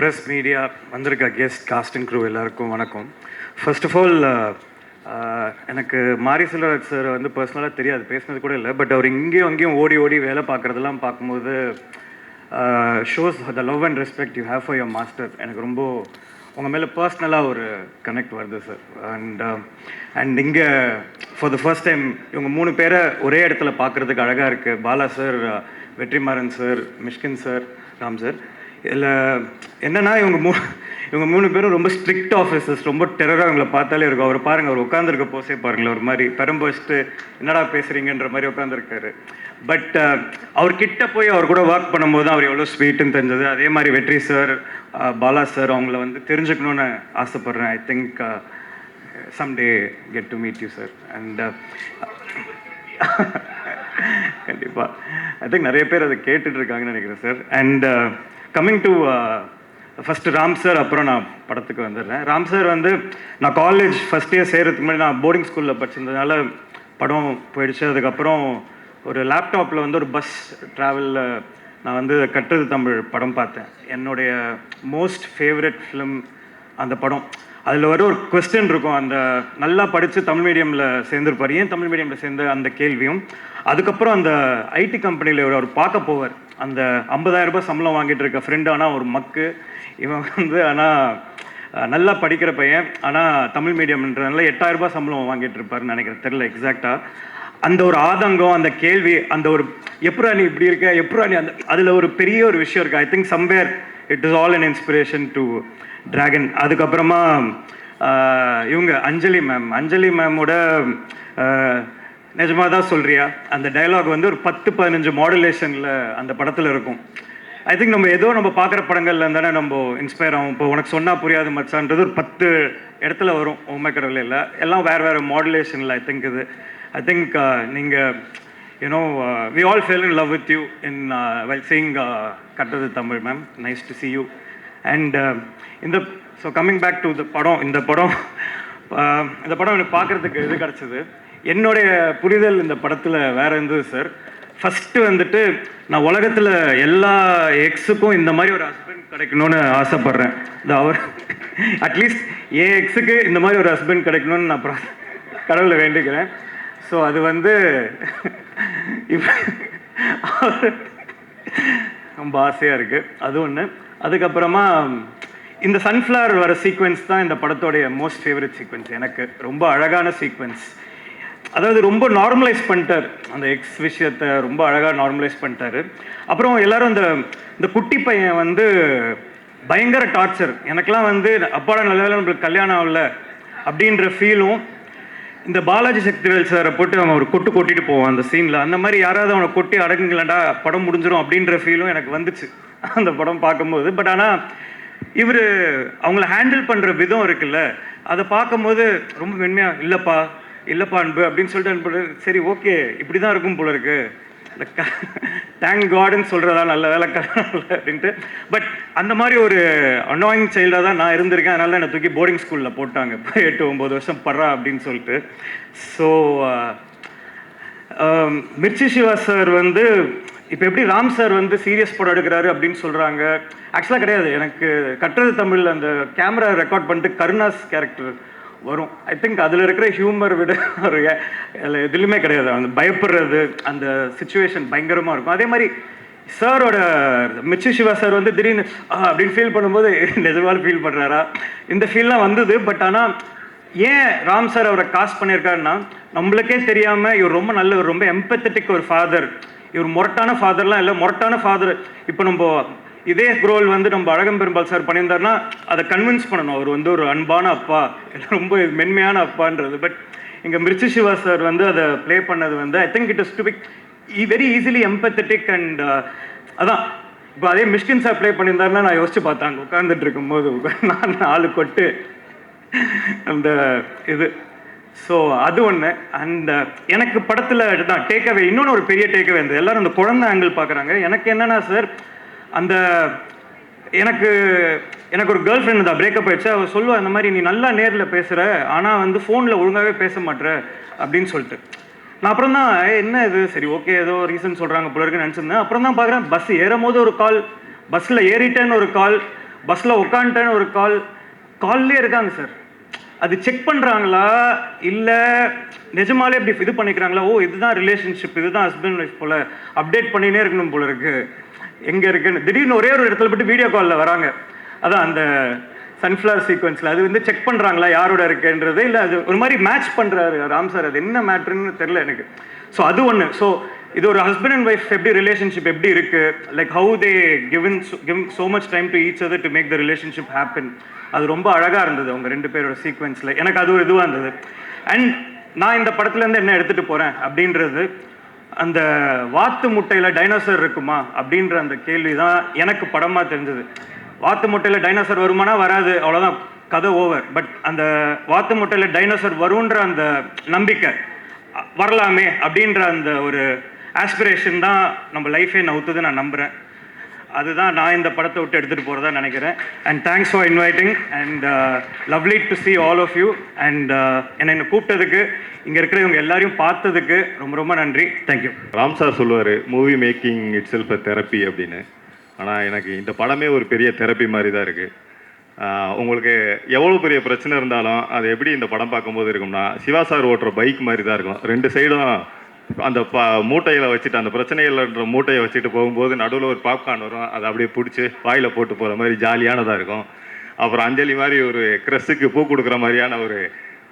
Press media வந்திருக்க guest cost and crew எல்லாருக்கும் வணக்கம். ஃபர்ஸ்ட் ஆஃப் ஆல் எனக்கு மாரி செல்வராஜ் சார் வந்து பர்சனலாக தெரியாது, பேசினது கூட இல்லை. பட் அவர் இங்கேயும் அங்கேயும் ஓடி ஓடி வேலை பார்க்குறதெல்லாம் பார்க்கும்போது shows the love and respect you have for your master. எனக்கு ரொம்ப உங்கள் மேலே பர்சனலாக ஒரு கனெக்ட் வருது சார். அண்ட் இங்கே ஃபார் த ஃபர்ஸ்ட் டைம் இவங்க 3 பேரை ஒரே இடத்துல பார்க்குறதுக்கு அழகாக இருக்குது. Bala sir, Vetrimaaran sir, Mysskin sir, Ram sir. இதில் என்னென்னா இவங்க 3 பேரும் ரொம்ப ஸ்ட்ரிக்ட் ஆஃபீஸர்ஸ், ரொம்ப டெரராக அவங்கள பார்த்தாலே இருக்கும். அவர் பாருங்கள், அவர் உட்காந்துருக்க போசே பாருங்களேன், ஒரு மாதிரி பெரம்பு வச்சுட்டு என்னடா பேசுகிறீங்கன்ற மாதிரி உட்காந்துருக்காரு. பட் அவர்கிட்ட போய் அவர் கூட ஒர்க் பண்ணும்போது அவர் எவ்வளோ ஸ்வீட்டுன்னு தெரிஞ்சது. அதே மாதிரி வெற்றி சார், பாலா சார், அவங்கள வந்து தெரிஞ்சுக்கணுன்னு ஆசைப்பட்றேன். I think someday get to meet you sir. And கண்டிப்பாக ஐ திங்க் நிறைய பேர் அதை கேட்டுட்ருக்காங்கன்னு நினைக்கிறேன் sir. And coming to first Ram sir, அப்புறம் நான் படத்துக்கு வந்துடுறேன். ராம் சார் வந்து நான் காலேஜ் ஃபஸ்ட் இயர் சேர்கிறதுக்கு முன்னாடி நான் போர்டிங் ஸ்கூலில் படிச்சிருந்ததுனால படம் போயிடுச்சு. அதுக்கப்புறம் ஒரு லேப்டாப்பில் வந்து ஒரு பஸ் ட்ராவலில் நான் வந்து கட்டுறது தமிழ் படம் பார்த்தேன். என்னுடைய மோஸ்ட் ஃபேவரட் ஃபிலிம் அந்த படம். அதில் ஒரு கொஸ்டின் இருக்கும், அந்த நல்லா படித்து தமிழ் மீடியமில் சேர்ந்துருப்பார், ஏன் தமிழ் மீடியமில் சேர்ந்த அந்த கேள்வியும். அதுக்கப்புறம் அந்த ஐடி கம்பெனியில் அவர் பார்க்க போவார், அந்த 50,000 ரூபாய் சம்பளம் வாங்கிட்டு இருக்க ஃப்ரெண்டு. ஆனால் ஒரு மக்கு இவன் வந்து, ஆனால் நல்லா படிக்கிற பையன், ஆனால் தமிழ் மீடியம்ன்றதுனால 8,000 ரூபாய் சம்பளம் வாங்கிட்டு இருப்பாருன்னு நினைக்கிறேன், தெரில எக்ஸாக்டாக. அந்த ஒரு ஆதங்கம், அந்த கேள்வி, அந்த ஒரு எப்பரா நீ இப்படி இருக்க, எப்பரா நீ அந்த, அதில் ஒரு பெரிய ஒரு விஷயம் இருக்குது. I think somewhere it is all an inspiration to dragon. அதுக்கப்புறமா இவங்க அஞ்சலி மேமோட நிஜமாக தான் சொல்கிறியா அந்த டைலாக் வந்து ஒரு 10-15 மாடுலேஷனில் அந்த படத்தில் இருக்கும். ஐ திங்க் நம்ம ஏதோ நம்ம பார்க்குற படங்கள்ல இருந்தானே நம்ம இன்ஸ்பயர் ஆகும். இப்போ உனக்கு சொன்னால் புரியாது மச்சான்றது ஒரு 10 இடத்துல வரும் உண்மை கடவுள் இல்லை, எல்லாம் வேறு மாடுலேஷனில். ஐ திங்க் நீங்கள் you know we all fell in love with you in well seeing கட்டுறது தமிழ் ma'am. Nice to see you. And so coming back to இந்த படம் எனக்கு பார்க்குறதுக்கு இது கிடச்சிது. என்னுடைய புரிதல் இந்த படத்தில் வேறு இருந்தது சார். ஃபஸ்ட்டு வந்துட்டு நான் உலகத்தில் எல்லா எக்ஸுக்கும் இந்த மாதிரி ஒரு ஹஸ்பண்ட் கிடைக்கணும்னு ஆசைப்பட்றேன். அவர் அட்லீஸ்ட் என் எக்ஸுக்கு இந்த மாதிரி ஒரு ஹஸ்பண்ட் கிடைக்கணும்னு நான் கடவுளை வேண்டிக்கிறேன். ஸோ அது வந்து ரொம்ப ஆசையாக இருக்குது, அது ஒன்று. அதுக்கப்புறமா இந்த சன்ஃப்ளவர் வர சீக்வென்ஸ் தான் இந்த படத்தோடைய மோஸ்ட் ஃபேவரட் சீக்வென்ஸ். எனக்கு ரொம்ப அழகான சீக்வென்ஸ். அதாவது ரொம்ப நார்மலைஸ் பண்ணிட்டார் அந்த எக்ஸ் விஷயத்தை, ரொம்ப அழகாக நார்மலைஸ் பண்ணிட்டாரு. அப்புறம் எல்லாரும் இந்த குட்டி பையன் வந்து பயங்கர டார்ச்சர். எனக்கெல்லாம் வந்து அப்பாடா நல்ல வேலை நம்மளுக்கு கல்யாணம் ஆகல அப்படின்ற ஃபீலும், இந்த பாலாஜி சக்திவேல் சாரை போட்டு அவன் ஒரு கொட்டிட்டு போவான் அந்த சீனில், அந்த மாதிரி யாராவது அவனை கொட்டி அடங்குங்களேன்டா படம் முடிஞ்சிடும் அப்படின்ற ஃபீலும் எனக்கு வந்துச்சு அந்த படம் பார்க்கும்போது. பட் ஆனால் இவர் அவங்கள ஹேண்டில் பண்ணுற விதம் இருக்குல்ல, அதை பார்க்கும்போது ரொம்ப மென்மையாக இல்லைப்பா அன்பு அப்படின்னு சொல்லிட்டு அன்பு, சரி ஓகே இப்படி தான் இருக்கும் போல இருக்கு, இந்த தேங்க் காடுன்னு சொல்கிறதா நல்ல வேலை அப்படின்ட்டு. பட் அந்த மாதிரி ஒரு அனாயிங் சைல்டாக தான் நான் இருந்திருக்கேன். அதனால தான் என்னை தூக்கி போர்டிங் ஸ்கூலில் போட்டாங்க 8-9 வருஷம் படுறா அப்படின்னு சொல்லிட்டு. ஸோ மிர்ச்சி சிவா சார் வந்து இப்போ எப்படி ராம் சார் வந்து சீரியஸ் படம் எடுக்கிறாரு அப்படின்னு சொல்கிறாங்க, ஆக்சுவலாக கிடையாது. எனக்கு கட்டுறது தமிழில் அந்த கேமரா ரெக்கார்ட் பண்ணிட்டு கருணாஸ் கேரக்டர் வரும். ஐ திங்க் அதில் இருக்கிற ஹியூமர் விட ஒரு எதுலையுமே கிடையாது. அந்த பயப்படுறது, அந்த சுச்சுவேஷன் பயங்கரமாக இருக்கும். அதே மாதிரி சாரோட மிர்ச்சி சிவா சார் வந்து திடீர்னு அப்படின்னு ஃபீல் பண்ணும்போது நிஜமாக ஃபீல் பண்ணுறாரா, இந்த ஃபீல்லாம் வந்தது. பட் ஆனால் ஏன் ராம் சார் அவரை காஸ்ட் பண்ணியிருக்காருன்னா, நம்மளுக்கே தெரியாமல் இவர் ரொம்ப நல்ல, ரொம்ப எம்பத்தட்டிக் ஒரு ஃபாதர். இவர் முரட்டான ஃபாதர்லாம் இல்லை, முரட்டான ஃபாதர். இப்போ நம்ம இதே ரோல் வந்து நம்ம அழகம்பெருமாள் சார் பண்ணியிருந்தாருன்னா அதை கன்வின்ஸ் பண்ணணும், அவர் வந்து ஒரு அன்பான அப்பா, ரொம்ப மென்மையான அப்பான்றது. பட் இங்கே மிர்ச்சி சிவா சார் வந்து அதை ப்ளே பண்ணது வந்து I think it is to be very easily empathetic. And அதான் இப்போ அதே மிஷ்கின் சார் ப்ளே பண்ணியிருந்தாருன்னா நான் யோசிச்சு பார்த்தாங்க உட்காந்துட்டு இருக்கும்போது நான் 4 கொட்டு அந்த இது. ஸோ அது ஒன்று. அண்ட் எனக்கு படத்தில் தான் டேக்அவே, இன்னொன்று ஒரு பெரிய டேக்அவே இருந்தது. எல்லோரும் அந்த குழந்தை ஆங்கிள் பார்க்குறாங்க. எனக்கு என்னென்னா சார், அந்த எனக்கு ஒரு கேர்ள் ஃப்ரெண்ட் தான், பிரேக்கப் ஆயிடுச்சு. அவள் சொல்லுவா இந்த மாதிரி, நீ நல்லா நேரில் பேசுகிற ஆனால் வந்து ஃபோனில் ஒழுங்காகவே பேச மாட்டேற அப்படின்னு சொல்லிட்டு. நான் அப்புறம் தான் என்ன இது, சரி ஓகே ஏதோ ரீசன் சொல்கிறாங்க போல இருக்குன்னு நினச்சிருந்தேன். அப்புறம் தான் பார்க்குறேன் பஸ் ஏறும் போது ஒரு கால், பஸ்ஸில் ஏறிட்டேன்னு ஒரு கால், பஸ்ஸில் உட்காந்துட்டேன்னு ஒரு கால்லே இருக்காங்க சார். அது செக் பண்ணுறாங்களா இல்லை நிஜமாலே இப்படி இது பண்ணிக்கிறாங்களா, ஓ இதுதான் ரிலேஷன்ஷிப், இதுதான் ஹஸ்பண்ட் ஒய்ஃப் போல் அப்டேட் பண்ணினே இருக்கணும் போல இருக்குது, எங்கே இருக்குன்னு திடீர்னு ஒரே ஒரு இடத்துல போட்டு வீடியோ காலில் வராங்க. அதான் அந்த சன்ஃப்ளவர் சீக்வன்ஸில் அது வந்து செக் பண்ணுறாங்களா யாரோட இருக்குன்றது, இல்லை அது ஒரு மாதிரி மேட்ச் பண்ணுறாரு ராம் சார். அது என்ன மேட்ருன்னு தெரில எனக்கு. ஸோ அது ஒன்று. ஸோ இது ஒரு ஹஸ்பண்ட் அண்ட் ஒய்ஃப் எப்படி ரிலேஷன்ஷிப் எப்படி இருக்குது, like how they give so much time to each other to make the relationship happen. அது ரொம்ப அழகாக இருந்தது அவங்க 2 பேரோட சீக்வன்ஸில். எனக்கு அது ஒரு இதுவாக இருந்தது. அண்ட் நான் இந்த படத்துலேருந்து என்ன எடுத்துகிட்டு போகிறேன் அப்படின்றது, அந்த வாத்து முட்டையில் டைனோசர் இருக்குமா அப்படின்ற அந்த கேள்வி தான் எனக்கு படமாக தெரிஞ்சது. வாத்து முட்டையில் டைனோசர் வருமானா வராது, அவ்வளோதான், கதை ஓவர். பட் அந்த வாத்து முட்டையில் டைனோசர் வருன்ற அந்த நம்பிக்கை, வரலாமே அப்படின்ற அந்த ஒரு ஆஸ்பிரேஷன் தான் நம்ம லைஃபே நவுத்துது நான் நம்புகிறேன். அதுதான் நான் இந்த படத்தை விட்டு எடுத்துகிட்டு போகிறதா நினைக்கிறேன். And thanks for inviting and lovely to see all of you. And என்னை கூப்பிட்டதுக்கு, இங்கே இருக்கிறவங்க எல்லாரையும் பார்த்ததுக்கு ரொம்ப ரொம்ப நன்றி. தேங்க்யூ. ராம் சார் சொல்லுவார் movie making it self therapy அப்படின்னு. ஆனால் எனக்கு இந்த படமே ஒரு பெரிய தெரப்பி மாதிரி தான் இருக்குது. உங்களுக்கு எவ்வளோ பெரிய பிரச்சனை இருந்தாலும் அது எப்படி இந்த படம் பார்க்கும்போது இருக்கும்னா, சிவா சார் ஓட்டுற பைக் மாதிரி தான் இருக்கும். 2 சைடும் அந்த மூட்டையில் வச்சுட்டு, அந்த பிரச்சனைகள்ன்ற மூட்டையை வச்சுட்டு போகும்போது நடுவில் ஒரு பாப்கார்ன் வரும், அதை அப்படியே பிடிச்சி வாயில் போட்டு போகிற மாதிரி ஜாலியானதாக இருக்கும். அப்புறம் அஞ்சலி மாதிரி ஒரு க்ரெஸ்ஸுக்கு பூ கொடுக்குற மாதிரியான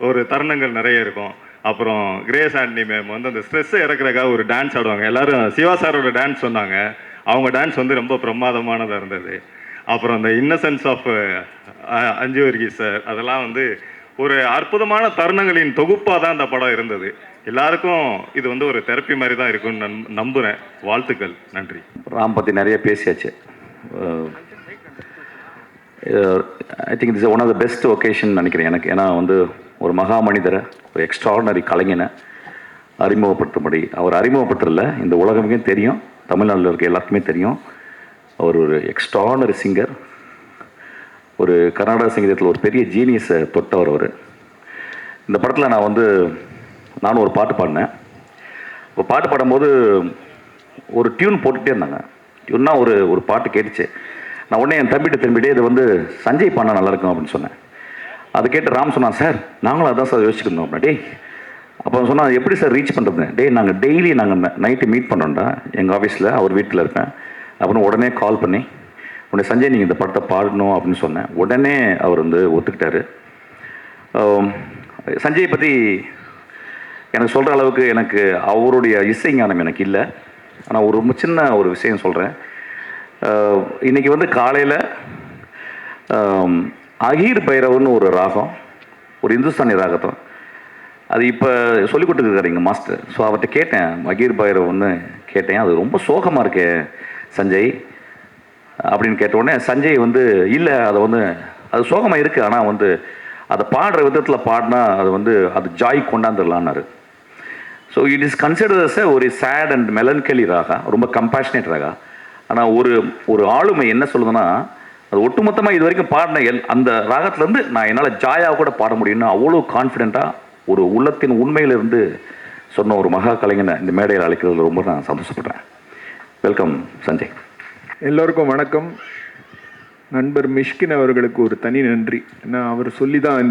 ஒரு தருணங்கள் நிறைய இருக்கும். அப்புறம் கிரேஸ் ஆண்டனி மேம் வந்து அந்த ஸ்ட்ரெஸ்ஸை இறக்குறக்காக ஒரு டான்ஸ் ஆடுவாங்க. எல்லோரும் சிவா சாரோட டான்ஸ் சொன்னாங்க. அவங்க டான்ஸ் வந்து ரொம்ப பிரமாதமானதாக இருந்தது. அப்புறம் அந்த இன்னசென்ஸ் ஆஃப் அஞ்சு வர்கீஸ் சார், அதெல்லாம் வந்து ஒரு அற்புதமான தருணங்களின் தொகுப்பாக தான் அந்த படம் இருந்தது. எல்லாருக்கும் இது வந்து ஒரு தெரப்பி மாதிரி தான் இருக்குன்னு நம்புகிறேன். வாழ்த்துக்கள். நன்றி. ராம் பற்றி நிறைய பேசியாச்சு. I think it's one of the best occasion நினைக்கிறேன் எனக்கு. ஏன்னா வந்து ஒரு மகா மனிதரை, ஒரு எக்ஸ்ட்ராடனரி கலைஞனை அறிமுகப்படுத்தும்படி, அவர் அறிமுகப்படுத்தல, இந்த உலகமே தெரியும், தமிழ்நாட்டில் இருக்க எல்லாருக்குமே தெரியும். அவர் ஒரு எக்ஸ்ட்ராடனரி சிங்கர், ஒரு கர்நாடக சங்கீதத்தில் ஒரு பெரிய ஜீனியஸை தொட்டவர் அவர். இந்த படத்தில் நானும் ஒரு பாட்டு பாடினேன். இப்போ பாட்டு பாடும்போது ஒரு டியூன் போட்டுகிட்டே இருந்தாங்க. டியூன்னா ஒரு பாட்டு கேட்டுச்சு. நான் உடனே என் தம்பிகிட்ட திரும்பிட்டே இதை வந்து சஞ்சய் பாடினா நல்லாயிருக்கும் அப்படின்னு சொன்னேன். அது கேட்டு ராம் சொன்னான், சார் நாங்களும் அதான் சார் யோசிச்சுக்கணும் அப்படின்னா. அப்போ சொன்னால் எப்படி சார் ரீச் பண்ணுறது? நாங்கள் டெய்லி நைட்டு மீட் பண்ணோம்டா எங்கள் ஆஃபீஸில், அவர் வீட்டில் இருப்பேன். அப்புறம் உடனே கால் பண்ணி, உடனே சஞ்சய் நீங்கள் இந்த படத்தை பாடணும் அப்படின்னு சொன்னேன். உடனே அவர் வந்து ஒத்துக்கிட்டாரு. சஞ்சய் பற்றி எனக்கு சொல்கிற அளவுக்கு எனக்கு அவருடைய இசை ஞானம் எனக்கு இல்லை. ஆனால் ஒரு சின்ன ஒரு விஷயம் சொல்கிறேன். இன்றைக்கி வந்து காலையில் அகீர் பைரவன்னு ஒரு ராகம், ஒரு இந்துஸ்தானி ராகத்தம், அது இப்போ சொல்லிக் கொடுத்துருக்காரு எங்கள் மாஸ்டர். ஸோ அவர்கிட்ட கேட்டேன், அகீர் பைரவன்னு கேட்டேன். அது ரொம்ப சோகமாக இருக்கே சஞ்சய் அப்படின்னு கேட்ட உடனே சஞ்சய் வந்து இல்லை, அது சோகமாக இருக்குது, ஆனால் வந்து அதை பாடுற விதத்தில் பாடினா அது ஜாய் கொண்டாந்துடலான்னாரு. ஸோ இட் இஸ் கன்சிடர்ஸ் ஒரு சேட் அண்ட் மெலன்கலி ராகா, ரொம்ப கம்பேஷனேட் ராகா. ஆனால் ஒரு ஆளுமை என்ன சொல்லுதுன்னா, அது ஒட்டுமொத்தமாக இது வரைக்கும் பாடின அந்த ராகத்துலேருந்து நான் என்னால் ஜாயாக கூட பாட முடியும்னு அவ்வளோ கான்ஃபிடெண்ட்டாக ஒரு உள்ளத்தின் உண்மையிலிருந்து சொன்ன ஒரு மகா கலைஞனை இந்த மேடையில் அழைக்கிறதுல ரொம்ப நான் சந்தோஷப்படுறேன். வெல்கம் சஞ்சய். எல்லோருக்கும் வணக்கம். நண்பர் மிஷ்கின் அவர்களுக்கு ஒரு தனி நன்றி. ஏன்னா அவர் சொல்லி தான்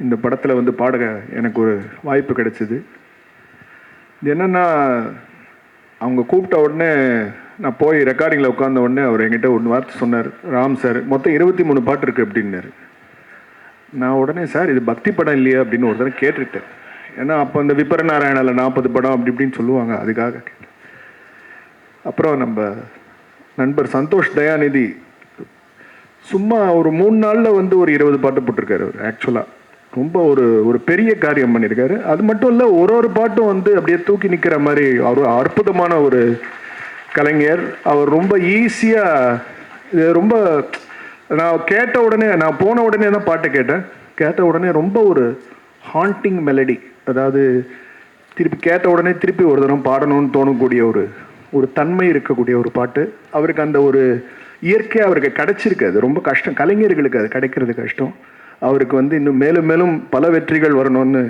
இந்த படத்தில் வந்து பாட எனக்கு ஒரு வாய்ப்பு கிடைச்சிது. இது என்னென்னா, அவங்க கூப்பிட்ட உடனே நான் போய் ரெக்கார்டிங்கில் உட்கார்ந்த உடனே அவர் என்கிட்ட ஒரு வார்த்தை சொன்னார், ராம் சார் மொத்தம் 23 பாட்டு இருக்குது அப்படின்னாரு. நான் உடனே சார் இது பக்தி படம் இல்லையா அப்படின்னு ஒரு தடவை கேட்டுட்டேன். ஏன்னா அப்போ இந்த விபர நாராயணாவில் 40 படம் அப்படி இப்படின்னு சொல்லுவாங்க, அதுக்காக கேட்டேன். அப்புறம் நம்ம நண்பர் சந்தோஷ் தயாநிதி சும்மா ஒரு 3 நாளில் வந்து ஒரு 20 பாட்டு போட்டிருக்காரு. அவர் ஆக்சுவலாக ரொம்ப ஒரு பெரிய காரியம் பண்ணியிருக்காரு. அது மட்டும் இல்லை, ஒரு பாட்டும் வந்து அப்படியே தூக்கி நிற்கிற மாதிரி அவர் அற்புதமான ஒரு கலைஞர். அவர் ரொம்ப ஈஸியாக இது ரொம்ப நான் கேட்ட உடனே, நான் போன உடனே தான் பாட்டை கேட்ட உடனே ரொம்ப ஒரு ஹாண்டிங் மெலடி, அதாவது திருப்பி கேட்ட உடனே திருப்பி ஒரு தரம் பாடணும்னு தோணக்கூடிய ஒரு தன்மை இருக்கக்கூடிய ஒரு பாட்டு. அவருக்கு அந்த ஒரு இயற்கையாக அவருக்கு கிடைச்சிருக்கு. அது ரொம்ப கஷ்டம், கலைஞர்களுக்கு அது கிடைக்கிறது கஷ்டம். அவருக்கு வந்து இன்னும் மேலும் மேலும் பல வெற்றிகள் வரணும்னு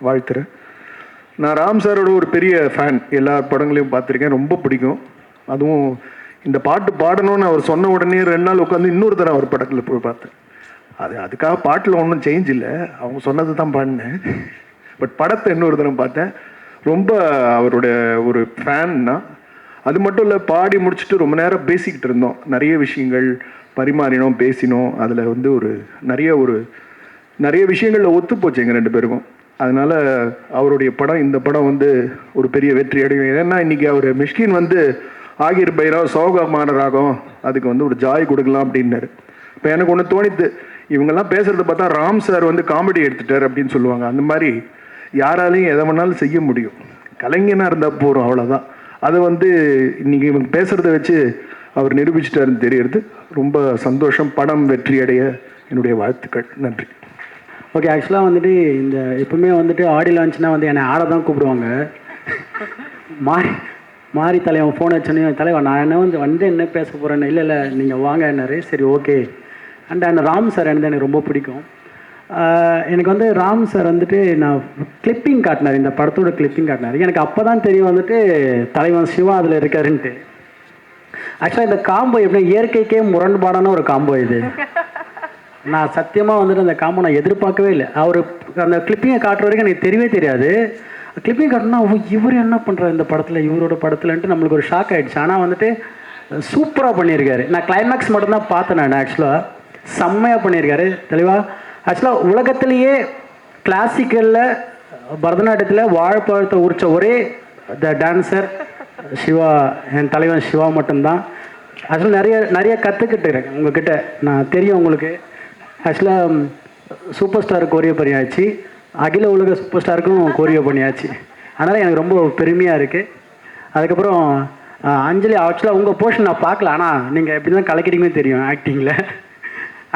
வாழ்த்துறேன். நான் ராம் சாரோட ஒரு பெரிய ஃபேன், எல்லா படங்களையும் பார்த்துருக்கேன், ரொம்ப பிடிக்கும். அதுவும் இந்த பாட்டு பாடணும்னு அவர் சொன்ன உடனே 2 நாள் உட்காந்து இன்னொரு தடவை அவர் படத்தில் போய் பார்த்தேன். அதுக்காக பாட்டில் ஒன்றும் சேஞ்ச் இல்லை, அவங்க சொன்னது தான் பாடினேன். பட் படத்தை இன்னொரு தடவை பார்த்தேன். ரொம்ப அவருடைய ஒரு ஃபேன்னா. அது மட்டும் இல்லை, பாடி முடிச்சுட்டு ரொம்ப நேரம் பேசிக்கிட்டு இருந்தோம், நிறைய விஷயங்கள் பரிமாறினோம், பேசினோம். அதில் வந்து நிறைய விஷயங்களில் ஒத்து போச்சு எங்கள் 2 பேருக்கும். அதனால் அவருடைய படம், இந்த படம் வந்து ஒரு பெரிய வெற்றி அடையும். ஏன்னா இன்றைக்கி அவர் மிஷ்கின் வந்து ஆகிர் பைரவ் சோகமான ராகம், அதுக்கு வந்து ஒரு ஜாய் கொடுக்கலாம் அப்படின்னாரு. இப்போ எனக்கு ஒன்று தோணித்து, இவங்கெல்லாம் பேசுகிறத பார்த்தா ராம் சார் வந்து காமெடி எடுத்துட்டார் அப்படின்னு சொல்லுவாங்க. அந்த மாதிரி யாராலையும் எதை வேணாலும் செய்ய முடியும், கலைஞனாக இருந்தால் போகிறோம், அவ்வளோதான். அதை வந்து இன்றைக்கி இவங்க பேசுகிறத வச்சு அவர் நிரூபிச்சிட்டாருன்னு தெரியறது ரொம்ப சந்தோஷம். படம் வெற்றி அடைய என்னுடைய வாழ்த்துக்கள். நன்றி. ஓகே, ஆக்சுவலாக வந்துட்டு இந்த எப்பவுமே வந்துட்டு ஆடி லான்ச்னா வந்து என்னை ஆட தான் கூப்பிடுவாங்க. மாறி தலைவன் ஃபோன் வச்சோன்னே, தலைவன் நான் என்ன பேச போகிறேன்னு, இல்லை நீங்கள் வாங்க என்னாரு. சரி ஓகே. அண்ட் ராம் சார் எனக்கு ரொம்ப பிடிக்கும். எனக்கு வந்து ராம் சார் வந்துட்டு நான் கிளிப்பிங் காட்டினார், இந்த படத்தோட கிளிப்பிங் காட்டினார். எனக்கு அப்போ தான் தெரியும் வந்துட்டு தலைவன் சிவா அதில் இருக்காருன்ட்டு. ஆக்சுவலாக இந்த காம்போ எப்படி இயற்கைக்கே முரண்பாடான ஒரு காம்போ இது. நான் சத்தியமாக வந்துட்டு அந்த காம்போ நான் எதிர்பார்க்கவே இல்லை. அவர் அந்த கிளிப்பிங்கை காட்டுற வரைக்கும் எனக்கு தெரியவே தெரியாது. கிளிப்பிங் காட்டினா இவர் என்ன பண்ணுறாரு இந்த படத்தில், இவரோட படத்துலன்ட்டு நம்மளுக்கு ஒரு ஷாக் ஆகிடுச்சு. ஆனால் வந்துட்டு சூப்பராக பண்ணியிருக்காரு. நான் கிளைமேக்ஸ் மட்டும்தான் பார்த்தேன். நான் ஆக்சுவலாக செம்மையாக பண்ணியிருக்காரு தெளிவாக. ஆக்சுவலாக உலகத்திலேயே கிளாசிக்கலில் பரதநாட்டியத்தில் வாழைப்பழத்தை உரித்த ஒரே டான்ஸர் சிவா, என் தலைவன் சிவா மட்டும்தான். ஆக்சுவலாக நிறைய கற்றுக்கிட்டுறேன் உங்ககிட்ட. நான் தெரியும் உங்களுக்கு. ஆக்சுவலாக சூப்பர் ஸ்டார் கோரியோ பண்ணியாச்சு, அகில உலக சூப்பர் ஸ்டாருக்கும் கோரியோ பண்ணியாச்சு. அதனால் எனக்கு ரொம்ப பெருமையாக இருக்குது. அதுக்கப்புறம் அஞ்சலி, ஆக்சுவலாக உங்கள் போர்ஷன் நான் பார்க்கல, ஆனால் நீங்கள் எப்படி தான் கலக்கிறீங்கன்னு தெரியும் ஆக்டிங்கில்.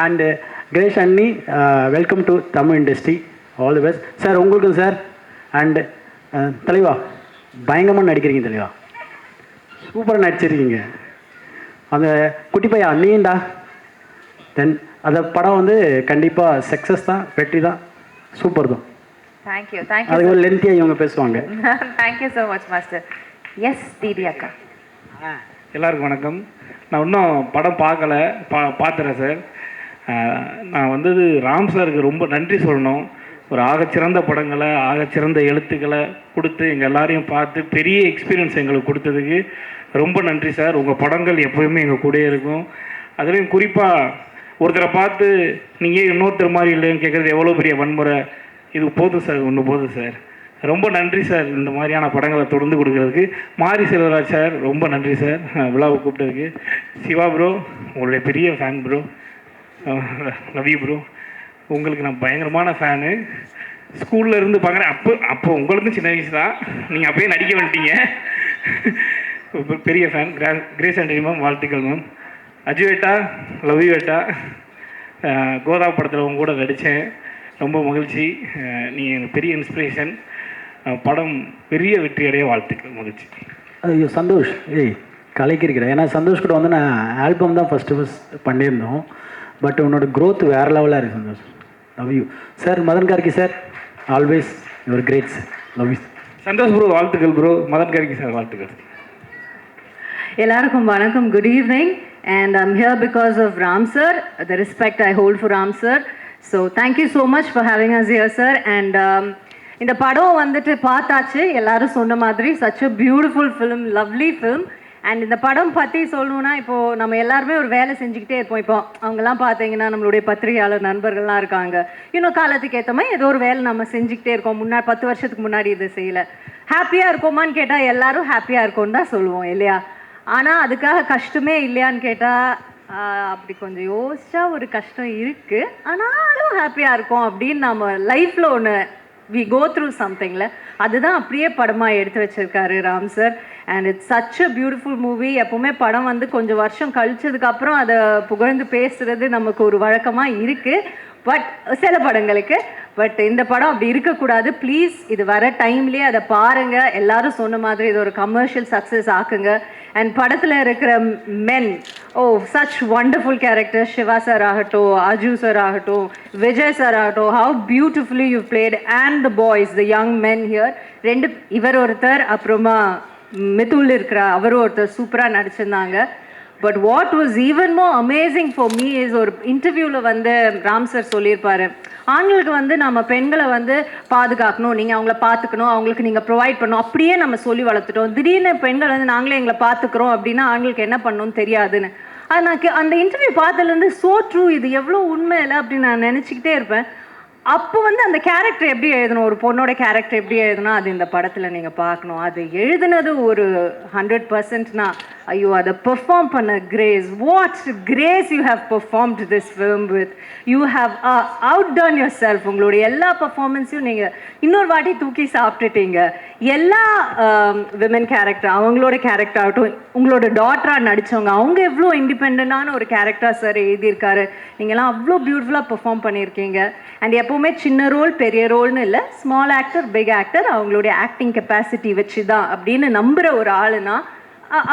அண்டு கிரேஷ் அண்ணி, welcome to Tamil industry, all the best sir. உங்களுக்கும் சார். அண்டு தலைவா, பயங்கரமாக நடிக்கிறீங்க தலைவா, சூப்பராக நடிச்சிருக்கீங்க. அந்த குட்டி பையா நீண்டா தென் அந்த படம் வந்து கண்டிப்பாக சக்ஸஸ் தான், வெற்றி தான், சூப்பர் தான். Thank you thank you. அதுக்கு ஒரு லென்த்தியாக இவங்க பேசுவாங்க. Thank you so much master. Yes Didi அக்கா. எல்லாருக்கும் வணக்கம். நான் இன்னும் படம் பார்க்கல, பார்த்துறேன் சார். நான் வந்தது ராம் சாருக்கு ரொம்ப நன்றி சொல்லணும். ஒரு ஆகச்சிறந்த படங்களை, ஆகச்சிறந்த எழுத்துக்களை கொடுத்து எங்கள் எல்லாரையும் பார்த்து பெரிய எக்ஸ்பீரியன்ஸ் எங்களுக்கு கொடுத்ததுக்கு ரொம்ப நன்றி சார். உங்கள் படங்கள் எப்போயுமே எங்கள் கூடயே இருக்கும். அதுலேயும் குறிப்பாக ஒருத்தரை பார்த்து நீங்கள் இன்னொருத்தர் மாதிரி இல்லைன்னு கேட்குறது எவ்வளோ பெரிய வன்முறை. இது போதும் சார், ஒன்று போதும் சார். ரொம்ப நன்றி சார் இந்த மாதிரியான படங்களை தொடர்ந்து கொடுக்கறதுக்கு. மாரி செல்வராஜ் சார் ரொம்ப நன்றி சார் விழாவை கூப்பிட்டதுக்கு. சிவா ப்ரோ, உங்களுடைய பெரிய ஃபேன் ப்ரோ. ரவி ப்ரோ, உங்களுக்கு நான் பயங்கரமான ஃபேனு. ஸ்கூலில் இருந்து பார்க்குறேன். அப்போ உங்களுக்கும் சின்ன வயசு தான், நீங்கள் அப்போயே நடிக்க வந்துட்டீங்க. பெரிய ஃபேன். கிரேஸ் அண்ட் மேம் வாழ்த்துக்கள் மேம். அஜுவேட்டா, லவ் யூ வேட்டா. கோதா படத்தில் உங்க கூட நடித்தேன், ரொம்ப மகிழ்ச்சி. நீங்கள் எனக்கு பெரிய இன்ஸ்பிரேஷன். படம் பெரிய வெற்றி அடைய வாழ்த்துக்கள், மகிழ்ச்சி. ஐயோ சந்தோஷ், கலைக்கிறேன். ஏன்னா சந்தோஷ் கூட வந்து நான் ஆல்பம் தான் ஃபஸ்ட்டு பண்ணியிருந்தோம். பட் உன்னோட க்ரோத் வேறு லெவலாக இருக்குது Santhosh. Love you sir. Madhan Karky sir, always your great sir. Love you. Santhosh bro வாழ்த்துக்கள் ப்ரோ. மதன் கார்கி சார் வாழ்த்துக்கள். எல்லாருக்கும் வணக்கம், good evening. And I'm here because of Ram sir, the respect I hold for Ram sir. So thank you so much for having us here sir. And இந்த படம் வந்துட்டு பார்த்தாச்சு, எல்லாரும் சொன்ன மாதிரி such a beautiful film, lovely film. And இந்த படம் பற்றி சொல்லணுன்னா, இப்போது நம்ம எல்லாருமே ஒரு வேலை செஞ்சுக்கிட்டே இருப்போம். இப்போ அவங்கெல்லாம் பார்த்தீங்கன்னா நம்மளுடைய பத்திரிகையாளர் நண்பர்கள்லாம் இருக்காங்க. இன்னும் காலத்துக்கு ஏற்ற மாதிரி ஏதோ ஒரு வேலை நம்ம செஞ்சுக்கிட்டே இருக்கோம். 10 வருஷத்துக்கு முன்னாடி இது செய்யலை. ஹாப்பியாக இருக்கோமான்னு கேட்டால் எல்லாரும் ஹாப்பியாக இருக்கோன்னு தான் சொல்லுவோம் இல்லையா? ஆனால் அதுக்காக கஷ்டமே இல்லையான்னு கேட்டால் அப்படி கொஞ்சம் யோசிச்சா ஒரு கஷ்டம் இருக்குது. ஆனாலும் ஹாப்பியாக இருக்கும் அப்படின்னு நம்ம லைஃப்பில் ஒன்று வி கோ த்ரூ சம்திங்கில் அதுதான் அப்படியே படமாக எடுத்து வச்சுருக்காரு Ram sir. And it's such a beautiful movie. எப்போவுமே படம் வந்து கொஞ்சம் வருஷம் கழிச்சதுக்கப்புறம் அதை புகழ்ந்து பேசுகிறது நமக்கு ஒரு வழக்கமாக இருக்குது. பட் சில படங்களுக்கு பட் இந்த படம் அப்படி இருக்கக்கூடாது. ப்ளீஸ் இது வர டைம்லேயே அதை பாருங்கள். எல்லாரும் சொன்ன மாதிரி இது ஒரு கமர்ஷியல் சக்ஸஸ் ஆக்குங்க. அண்ட் படத்தில் இருக்கிற men, such wonderful character. Siva sir ஆகட்டும், அஜு சார் ஆகட்டும், விஜய் சார் ஆகட்டும், how beautifully you played. And the boys, the young men here. இவர் ஒருத்தர், அப்புறமா மிதுல் இருக்கிற அவரும் ஒருத்தர் சூப்பராக நடிச்சிருந்தாங்க. But what was even more amazing for me is ஒரு இன்டர்வியூவில் வந்து ராம் சார் சொல்லியிருப்பாரு, ஆண்களுக்கு வந்து நம்ம பெண்களை வந்து பாதுகாக்கணும், நீங்கள் அவங்கள பார்த்துக்கணும், அவங்களுக்கு நீங்கள் ப்ரொவைட் பண்ணணும், அப்படியே நம்ம சொல்லி வளர்த்துட்டோம். திடீர்னு பெண்கள் வந்து நாங்களே எங்களை பார்த்துக்குறோம் அப்படின்னா ஆண்களுக்கு என்ன பண்ணணும்னு தெரியாதுன்னு. அது நான் அந்த இன்டர்வியூ பார்த்ததுலேருந்து ஸோ ட்ரூ, இது எவ்வளோ உண்மை இல்லை அப்படின்னு நான் நினச்சிக்கிட்டே இருப்பேன். அப்போ வந்து அந்த கேரக்டர் எப்படி எழுதணும், ஒரு பொண்ணோட கேரக்டர் எப்படி எழுதணும், அது இந்த படத்தில் நீங்கள் பார்க்கணும். அது எழுதுனது ஒரு 100%னா ஐயோ அதை பெர்ஃபார்ம் பண்ண grace, what grace you have performed this film with. You have out ton your self. உங்களுடைய எல்லா பர்ஃபார்மன்ஸையும் நீங்கள் இன்னொரு வாட்டி தூக்கி சாப்பிட்டுட்டீங்க. எல்லா விமன் கேரக்டர், அவங்களோட கேரக்டர் ஆகட்டும், உங்களோட டாட்டராக நடித்தவங்க, அவங்க எவ்வளோ இண்டிபெண்டான ஒரு கேரக்டர் சார் எழுதியிருக்காரு. நீங்கள்லாம் அவ்வளோ பியூட்டிஃபுல்லாக பெர்ஃபார்ம் பண்ணியிருக்கீங்க. அண்ட் எப்போவுமே சின்ன ரோல் பெரிய ரோல்னு இல்லை, ஸ்மால் ஆக்டர் பிக் ஆக்டர் அவங்களுடைய ஆக்டிங் கெப்பாசிட்டி வச்சு தான் அப்படின்னு நம்புகிற ஒரு ஆளுனா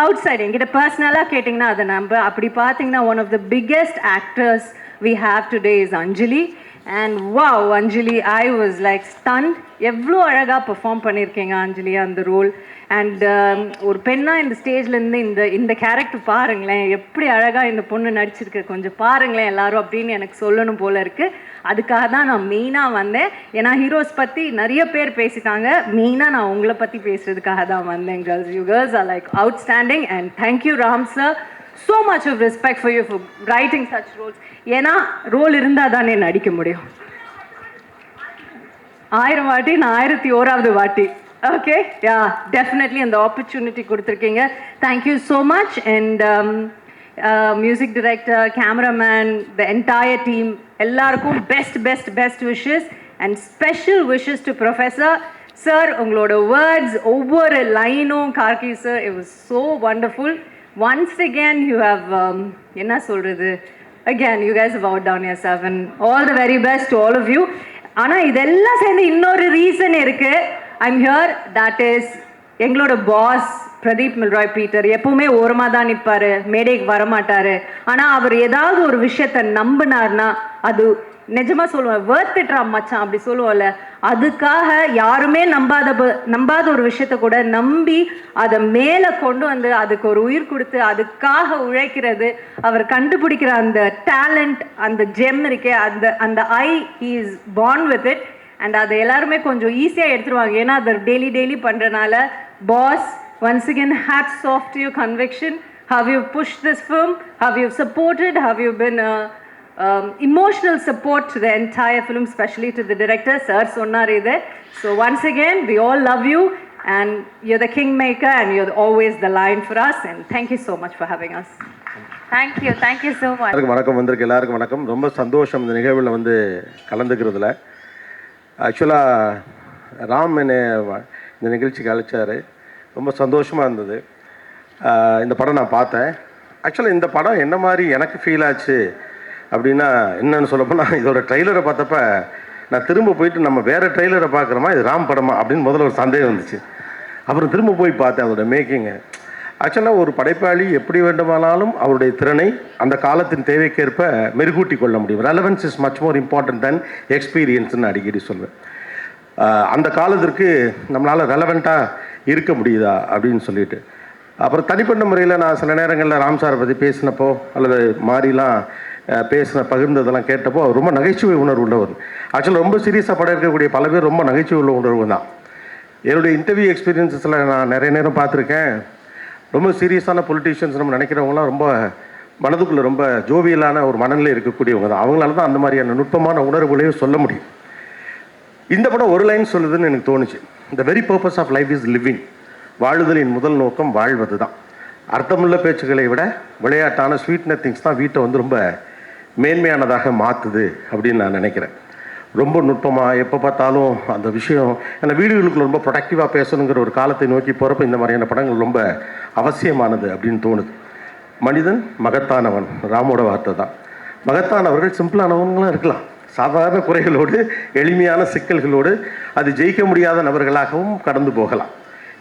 அவுட் சைடு என்கிட்ட பர்சனலாக கேட்டிங்கன்னா அதை நம்ப. அப்படி பார்த்தீங்கன்னா one of the biggest actors we have today is Anjali. And wow, Anjali, I was like stunned. எவ்வளோ அழகாக பெர்ஃபார்ம் பண்ணியிருக்கீங்க அஞ்சலி அந்த ரோல். அண்ட் ஒரு பெண்ணாக இந்த ஸ்டேஜ்லேருந்து இந்த கேரக்டர் பாருங்களேன், எப்படி அழகாக இந்த பொண்ணு நடிச்சிருக்கு, கொஞ்சம் பாருங்களேன் எல்லாரும் அப்படின்னு எனக்கு சொல்லணும் போல இருக்குது. அதுக்காக தான் நான் மெயினாக வந்தேன். ஏன்னா ஹீரோஸ் பற்றி நிறைய பேர் பேசிட்டாங்க, மெயினாக நான் உங்களை பற்றி பேசுகிறதுக்காக தான் வந்தேன். Girls, you girls are like outstanding and thank you Ram sir. So much of respect for you for writing such roles. ஏன்னா ரோல் இருந்தால் தானே நடிக்க முடியும். 1000 வாட்டி நான் 1001வது வாட்டி. ஓகே, யா டெஃபினெட்லி அந்த ஆப்பர்ச்சுனிட்டி கொடுத்துருக்கீங்க. Thank you so much. And music director, cameraman, the entire team எல்லாருக்கும் best best best wishes and special wishes to professor sir. உங்களோட வேர்ட்ஸ் ஒவ்வொரு லைனும் Gargi sir, it was so wonderful. Once again you have enna solradhu, again you guys have outdone yourself and all the very best to all of you. Ana idella சேர்ந்து இன்னொரு reason இருக்கு. I'm here, that is எங்களோட pass Pradeep Milroy Peter. எப்பவுமே ஓரமா தான் நிற்பாரு, மேடைக்கு வரமாட்டாரு. ஆனால் அவர் ஏதாவது ஒரு விஷயத்தை நம்பினார்னா அது நிஜமா சொல்லுவேன், வேர்த் இட்ரா மச்சான் அப்படி சொல்லுவோம்ல, அதுக்காக யாருமே நம்பாத ஒரு விஷயத்த கூட நம்பி அதை மேலே கொண்டு வந்து அதுக்கு ஒரு உயிர் கொடுத்து அதுக்காக உழைக்கிறது, அவர் கண்டுபிடிக்கிற அந்த டேலண்ட், அந்த ஜெம் இருக்கே, அந்த he is born with it. And அதை எல்லாருமே கொஞ்சம் ஈஸியாக எடுத்துருவாங்க, ஏன்னா அதை டெய்லி பண்ணுறனால. Boss, once again hats off to your conviction, how you pushed this film, how you supported, how you been emotional support to the entire film, especially to the director. Sir sonnar idu. So once again we all love you and you're the kingmaker and you're always the lion for us, and thank you so much for having us. Thank you so much. வணக்கம் வந்திருக்கு எல்லாருக்கும் வணக்கம். ரொம்ப சந்தோஷம் இந்த நிகழ்வில் வந்து கலந்துக்கிறதுல. ஆக்சுவலாக ராம் என்னை இந்த நிகழ்ச்சிக்கு அழைச்சார், ரொம்ப சந்தோஷமாக இருந்தது. இந்த படம் நான் பார்த்தேன். ஆக்சுவலாக இந்த படம் என்ன மாதிரி எனக்கு ஃபீல் ஆச்சு அப்படின்னா என்னன்னு சொல்லப்போனால், இதோட ட்ரெய்லரை பார்த்தப்ப நான் திரும்ப போயிட்டு நம்ம வேறு ட்ரெய்லரை பார்க்குறோமா இது ராம் படமா அப்படின்னு முதல்ல ஒரு சந்தேகம் வந்துச்சு. அப்புறம் திரும்ப போய் பார்த்தேன் அதோட மேக்கிங்கு. ஆக்சுவலாக ஒரு படைப்பாளி எப்படி வேண்டுமானாலும் அவருடைய திறனை அந்த காலத்தின் தேவைக்கேற்ப மெருகூட்டி கொள்ள முடியும். Relevance is much more important than எக்ஸ்பீரியன்ஸ்னு அடிக்கடி சொல்வேன். அந்த காலத்திற்கு நம்மளால் ரெலவெண்ட்டாக இருக்க முடியுதா அப்படின்னு சொல்லிட்டு. அப்புறம் தனிப்பட்ட முறையில் நான் சில நேரங்களில் ராம் சாரை பற்றி பேசினப்போ அல்லது மாறிலாம் பகிர்ந்ததெல்லாம் கேட்டப்போ அவர் ரொம்ப நகைச்சுவை உணர்வு உள்ளவர். ஆக்சுவலாக ரொம்ப சீரியஸாக படம் இருக்கக்கூடிய பல பேர் ரொம்ப நகைச்சுவை உள்ள உணர்வு தான். என்னுடைய இன்டர்வியூ எக்ஸ்பீரியன்ஸஸில் நான் நிறைய நேரம் பார்த்துருக்கேன். ரொம்ப சீரியஸான பொலிட்டீஷியன்ஸ் நம்ம நினைக்கிறவங்களாம் ரொம்ப மனதுக்குள்ளே ரொம்ப ஜோவியலான ஒரு மனநிலை இருக்கக்கூடியவங்க தான். அவங்களால தான் அந்த மாதிரியான நுட்பமான உணர்வுகளையும் சொல்ல முடியும். இந்த படம் ஒரு லைன் சொல்லுதுன்னு எனக்கு தோணுச்சு. The very purpose of life is living. வாழுதலின் முதல் நோக்கம் வாழ்வது தான். அர்த்தமுள்ள பேச்சுக்களை விட விளையாட்டான ஸ்வீட் நத்திங்ஸ் தான் வீட்டை வந்து ரொம்ப மேன்மையானதாக மாற்றுது அப்படின்னு நான் நினைக்கிறேன். ரொம்ப நுட்பமாக எப்போ பார்த்தாலும் அந்த விஷயம், ஏன்னா வீடுகளுக்குள்ள ரொம்ப ப்ரொடக்டிவாக பேசணுங்கிற ஒரு காலத்தை நோக்கி போகிறப்ப இந்த மாதிரியான படங்கள் ரொம்ப அவசியமானது அப்படின்னு தோணுது. மனிதன் மகத்தானவன், ராமோட வார்த்தை தான். மகத்தானவர்கள் சிம்பிளானவங்களும் இருக்கலாம், சாதாரண குறைகளோடு எளிமையான சிக்கல்களோடு அது ஜெயிக்க முடியாத நபர்களாகவும் கடந்து போகலாம்.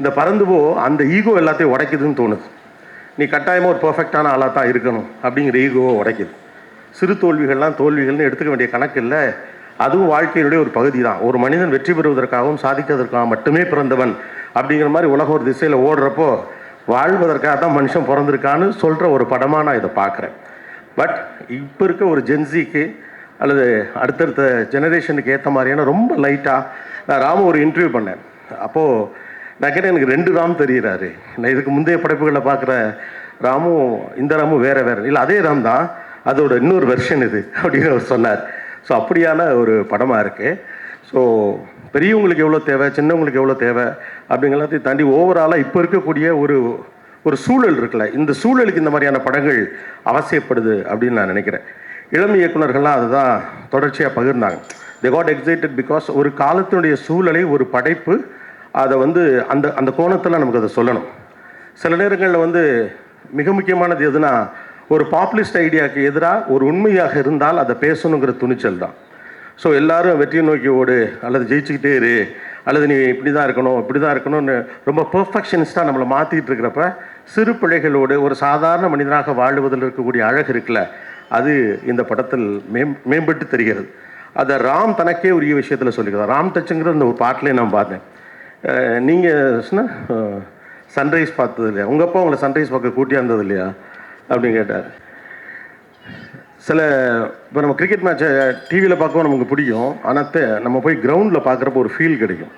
இந்த பறந்து அந்த ஈகோ எல்லாத்தையும் உடைக்குதுன்னு தோணுது. நீ கட்டாயமாக ஒரு பர்ஃபெக்டான ஆளாக தான் இருக்கணும் அப்படிங்கிற ஈகோவை உடைக்குது. சிறு தோல்விகள்லாம் தோல்விகள்னு எடுத்துக்க வேண்டிய கணக்கு இல்லை, அதுவும் வாழ்க்கையினுடைய ஒரு பகுதி தான். ஒரு மனிதன் வெற்றி பெறுவதற்காகவும் சாதிக்கிறதற்காக மட்டுமே பிறந்தவன் அப்படிங்கிற மாதிரி உலகம் ஒரு திசையில் ஓடுறப்போ வாழ்வதற்காக தான் மனுஷன் பிறந்திருக்கான்னு சொல்கிற ஒரு படமாக நான் இதை பார்க்குறேன். பட் இப்போ இருக்க ஒரு ஜென்சிக்கு அல்லது அடுத்தடுத்த ஜெனரேஷனுக்கு ஏற்ற மாதிரியான ரொம்ப லைட்டாக நான் ராமு ஒரு இன்டர்வியூ பண்ணேன். அப்போது நான் கேட்டேன், எனக்கு 2 ராம் தெரிகிறாரு. நான் இதுக்கு முந்தைய படைப்புகளில் பார்க்குற ராமு இந்த ராமு வேறு இல்லை, அதே ராம் தான், அதோட இன்னொரு வெர்ஷன் இது அப்படின்னு அவர் சொன்னார். ஸோ அப்படியான ஒரு படமாக இருக்குது. ஸோ பெரியவங்களுக்கு எவ்வளோ தேவை, சின்னவங்களுக்கு எவ்வளோ தேவை அப்படிங்கிறதையும் தாண்டி ஓவராலாக இப்போ இருக்கக்கூடிய ஒரு சூழல் இருக்குல்ல, இந்த சூழலுக்கு இந்த மாதிரியான படங்கள் அவசியப்படுது அப்படின்னு நான் நினைக்கிறேன். இளம் இயக்குனர்கள்லாம் அதுதான் தொடர்ச்சியாக பகிர்ந்தாங்க. தே காட் எக்ஸைட்டட் பிகாஸ் ஒரு காலத்தினுடைய சூழலை ஒரு படைப்பு அதை வந்து அந்த அந்த கோணத்தில் நமக்கு அதை சொல்லணும். சில நேரங்களில் மிக முக்கியமானது எதுனா, ஒரு பாப்புலிஸ்ட் ஐடியாவுக்கு எதிராக ஒரு உண்மையாக இருந்தால் அதை பேசணுங்கிற துணிச்சல் தான். ஸோ எல்லாரும் வெற்றியை நோக்கி ஓடு, அல்லது ஜெயிச்சுக்கிட்டே இரு, அல்லது நீ இப்படி தான் இருக்கணும் இப்படி தான் இருக்கணும்னு ரொம்ப பெர்ஃபெக்ஷனிஸ்ட்டாக நம்மளை மாற்றிட்டு இருக்கிறப்ப சிறு பிள்ளைகளோடு ஒரு சாதாரண மனிதனாக வாழுவதில் இருக்கக்கூடிய அழகு இருக்குல்ல, அது இந்த படத்தில் மேம்பட்டு தெரிகிறது. அதை ராம் தனக்கே உரிய விஷயத்தில் சொல்லிக்கிறார். ராம் டச்சுங்கிற இந்த ஒரு பாட்டிலே நான் பார்த்தேன். நீங்கள் சன்ரைஸ் பார்த்தது இல்லையா, உங்கள் அப்பா உங்களை சன்ரைஸ் பார்க்க கூட்டியாந்தது இல்லையா அப்படின்னு கேட்டார். சில இப்போ நம்ம கிரிக்கெட் மேட்சை டிவியில் பார்க்கவும் நமக்கு பிடிக்கும், ஆனால் நம்ம போய் கிரவுண்டில் பார்க்குறப்ப ஒரு ஃபீல் கிடைக்கும்.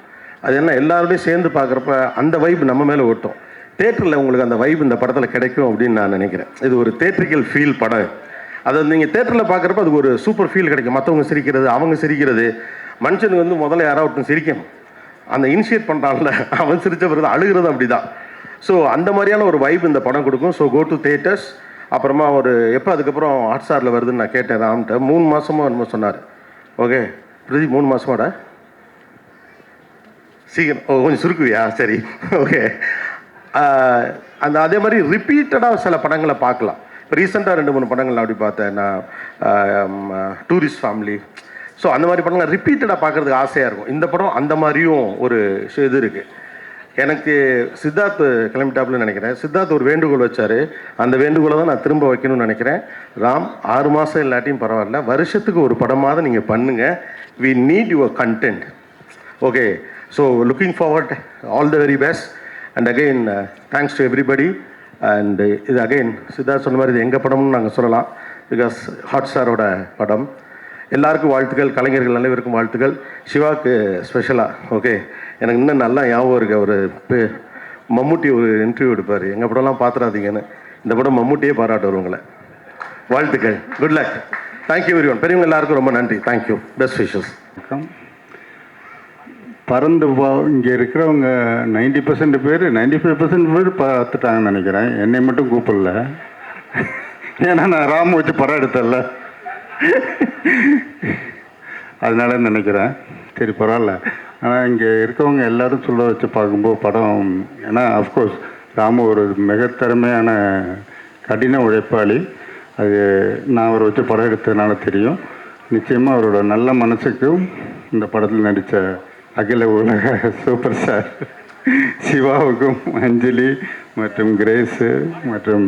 அது என்ன, எல்லாரோடையும் சேர்ந்து பார்க்குறப்ப அந்த வைப் நம்ம மேலே ஓட்டும். தேட்டரில் உங்களுக்கு அந்த வைப் இந்த படத்தில் கிடைக்கும் அப்படின்னு நான் நினைக்கிறேன். இது ஒரு தேட்ரிக்கல் ஃபீல் படம். அதை நீங்கள் தேட்டரில் பார்க்குறப்ப அதுக்கு ஒரு சூப்பர் ஃபீல் கிடைக்கும். மற்றவங்க சிரிக்கிறது, அவங்க சிரிக்கிறது, மனுஷனுக்கு முதல்ல யாராவது சிரிக்கணும், அந்த இனிஷியேட் பண்ணுறான்ல அவன் சிரித்த பிறகு அழுகிறது அப்படி தான். ஸோ அந்த மாதிரியான ஒரு வைப் இந்த படம் கொடுக்கும். So go to theatres. அப்புறமா எப்போ அதுக்கப்புறம் ஹாட்ஸ்டாரில் வருதுன்னு நான் கேட்டேன் ராம்கிட்ட. 3 மாதமோ என்னமோ சொன்னார். ஓகே பிரதி 3 மாதமாடா, சீக்கிரம் கொஞ்சம் சுருக்குவியா, சரி ஓகே. அதே மாதிரி ரிப்பீட்டடாக சில படங்களை பார்க்கலாம். இப்போ ரீசெண்டாக 2-3 படங்கள் நான் அப்படி பார்த்தேன். நான் டூரிஸ்ட் ஃபேமிலி, ஸோ அந்த மாதிரி படங்கள் ரிப்பீட்டடாக பார்க்குறதுக்கு ஆசையாக இருக்கும். இந்த படம் அந்த மாதிரியும் ஒரு இது இருக்குது. எனக்கு சித்தார்த் கிளம்பிட்டாப்புன்னு நினைக்கிறேன். சித்தார்த் ஒரு வேண்டுகோள் வச்சார், அந்த வேண்டுகோளை தான் நான் திரும்ப வைக்கணும்னு நினைக்கிறேன். ராம் 6 மாதம் இல்லாட்டியும் பரவாயில்ல, வருஷத்துக்கு ஒரு படமாவது நீங்கள் பண்ணுங்கள். We need your content. Okay, so looking forward, all the very best. And again thanks to everybody. And இது அகெயின் சித்தார்த் சொன்ன மாதிரி இது எங்கள் படம்னு நாங்கள் சொல்லலாம், பிகாஸ் ஹாட்ஸ்டாரோட படம். எல்லாருக்கும் வாழ்த்துக்கள், கலைஞர்கள் அனைவருக்கும் வாழ்த்துக்கள். சிவாவுக்கு ஸ்பெஷலாக ஓகே. எனக்கு இன்னும் நல்லா ஞாபகம் இருக்குது, அவர் மம்முட்டி ஒரு இன்டர்வியூ எடுப்பார், எங்கள் படம்லாம் பார்த்துறாதீங்கன்னு. இந்த படம் மம்முட்டியே பாராட்டுவார் உங்களை. வாழ்த்துக்கள், good luck, thank you very one. பெரியவங்க எல்லாருக்கும் ரொம்ப நன்றி, தேங்க்யூ, பெஸ்ட் விஷஸ். பறந்து இங்கே இருக்கிறவங்க 90% பேர் 95% பேர் பார்த்துட்டாங்கன்னு நினைக்கிறேன். என்னை மட்டும் கூப்பிடல, ஏன்னா நான் ராம வச்சு படம் எடுத்தல, அதனால நினைக்கிறேன். சரி பரவாயில்ல. ஆனால் இங்கே இருக்கவங்க எல்லோரும் சொல்ல வச்சு பார்க்கும்போது படம், ஏன்னா அஃப்கோர்ஸ் ராமு ஒரு மிக திறமையான கடின உழைப்பாளி. அது நான் அவரை வச்சு படம் எடுத்ததுனால தெரியும். நிச்சயமாக அவரோட நல்ல மனசுக்கும் இந்த படத்தில் நடித்த அகில உலக சூப்பர் ஸ்டார் சிவாவுக்கும், அஞ்சலி மற்றும் கிரேஸு மற்றும்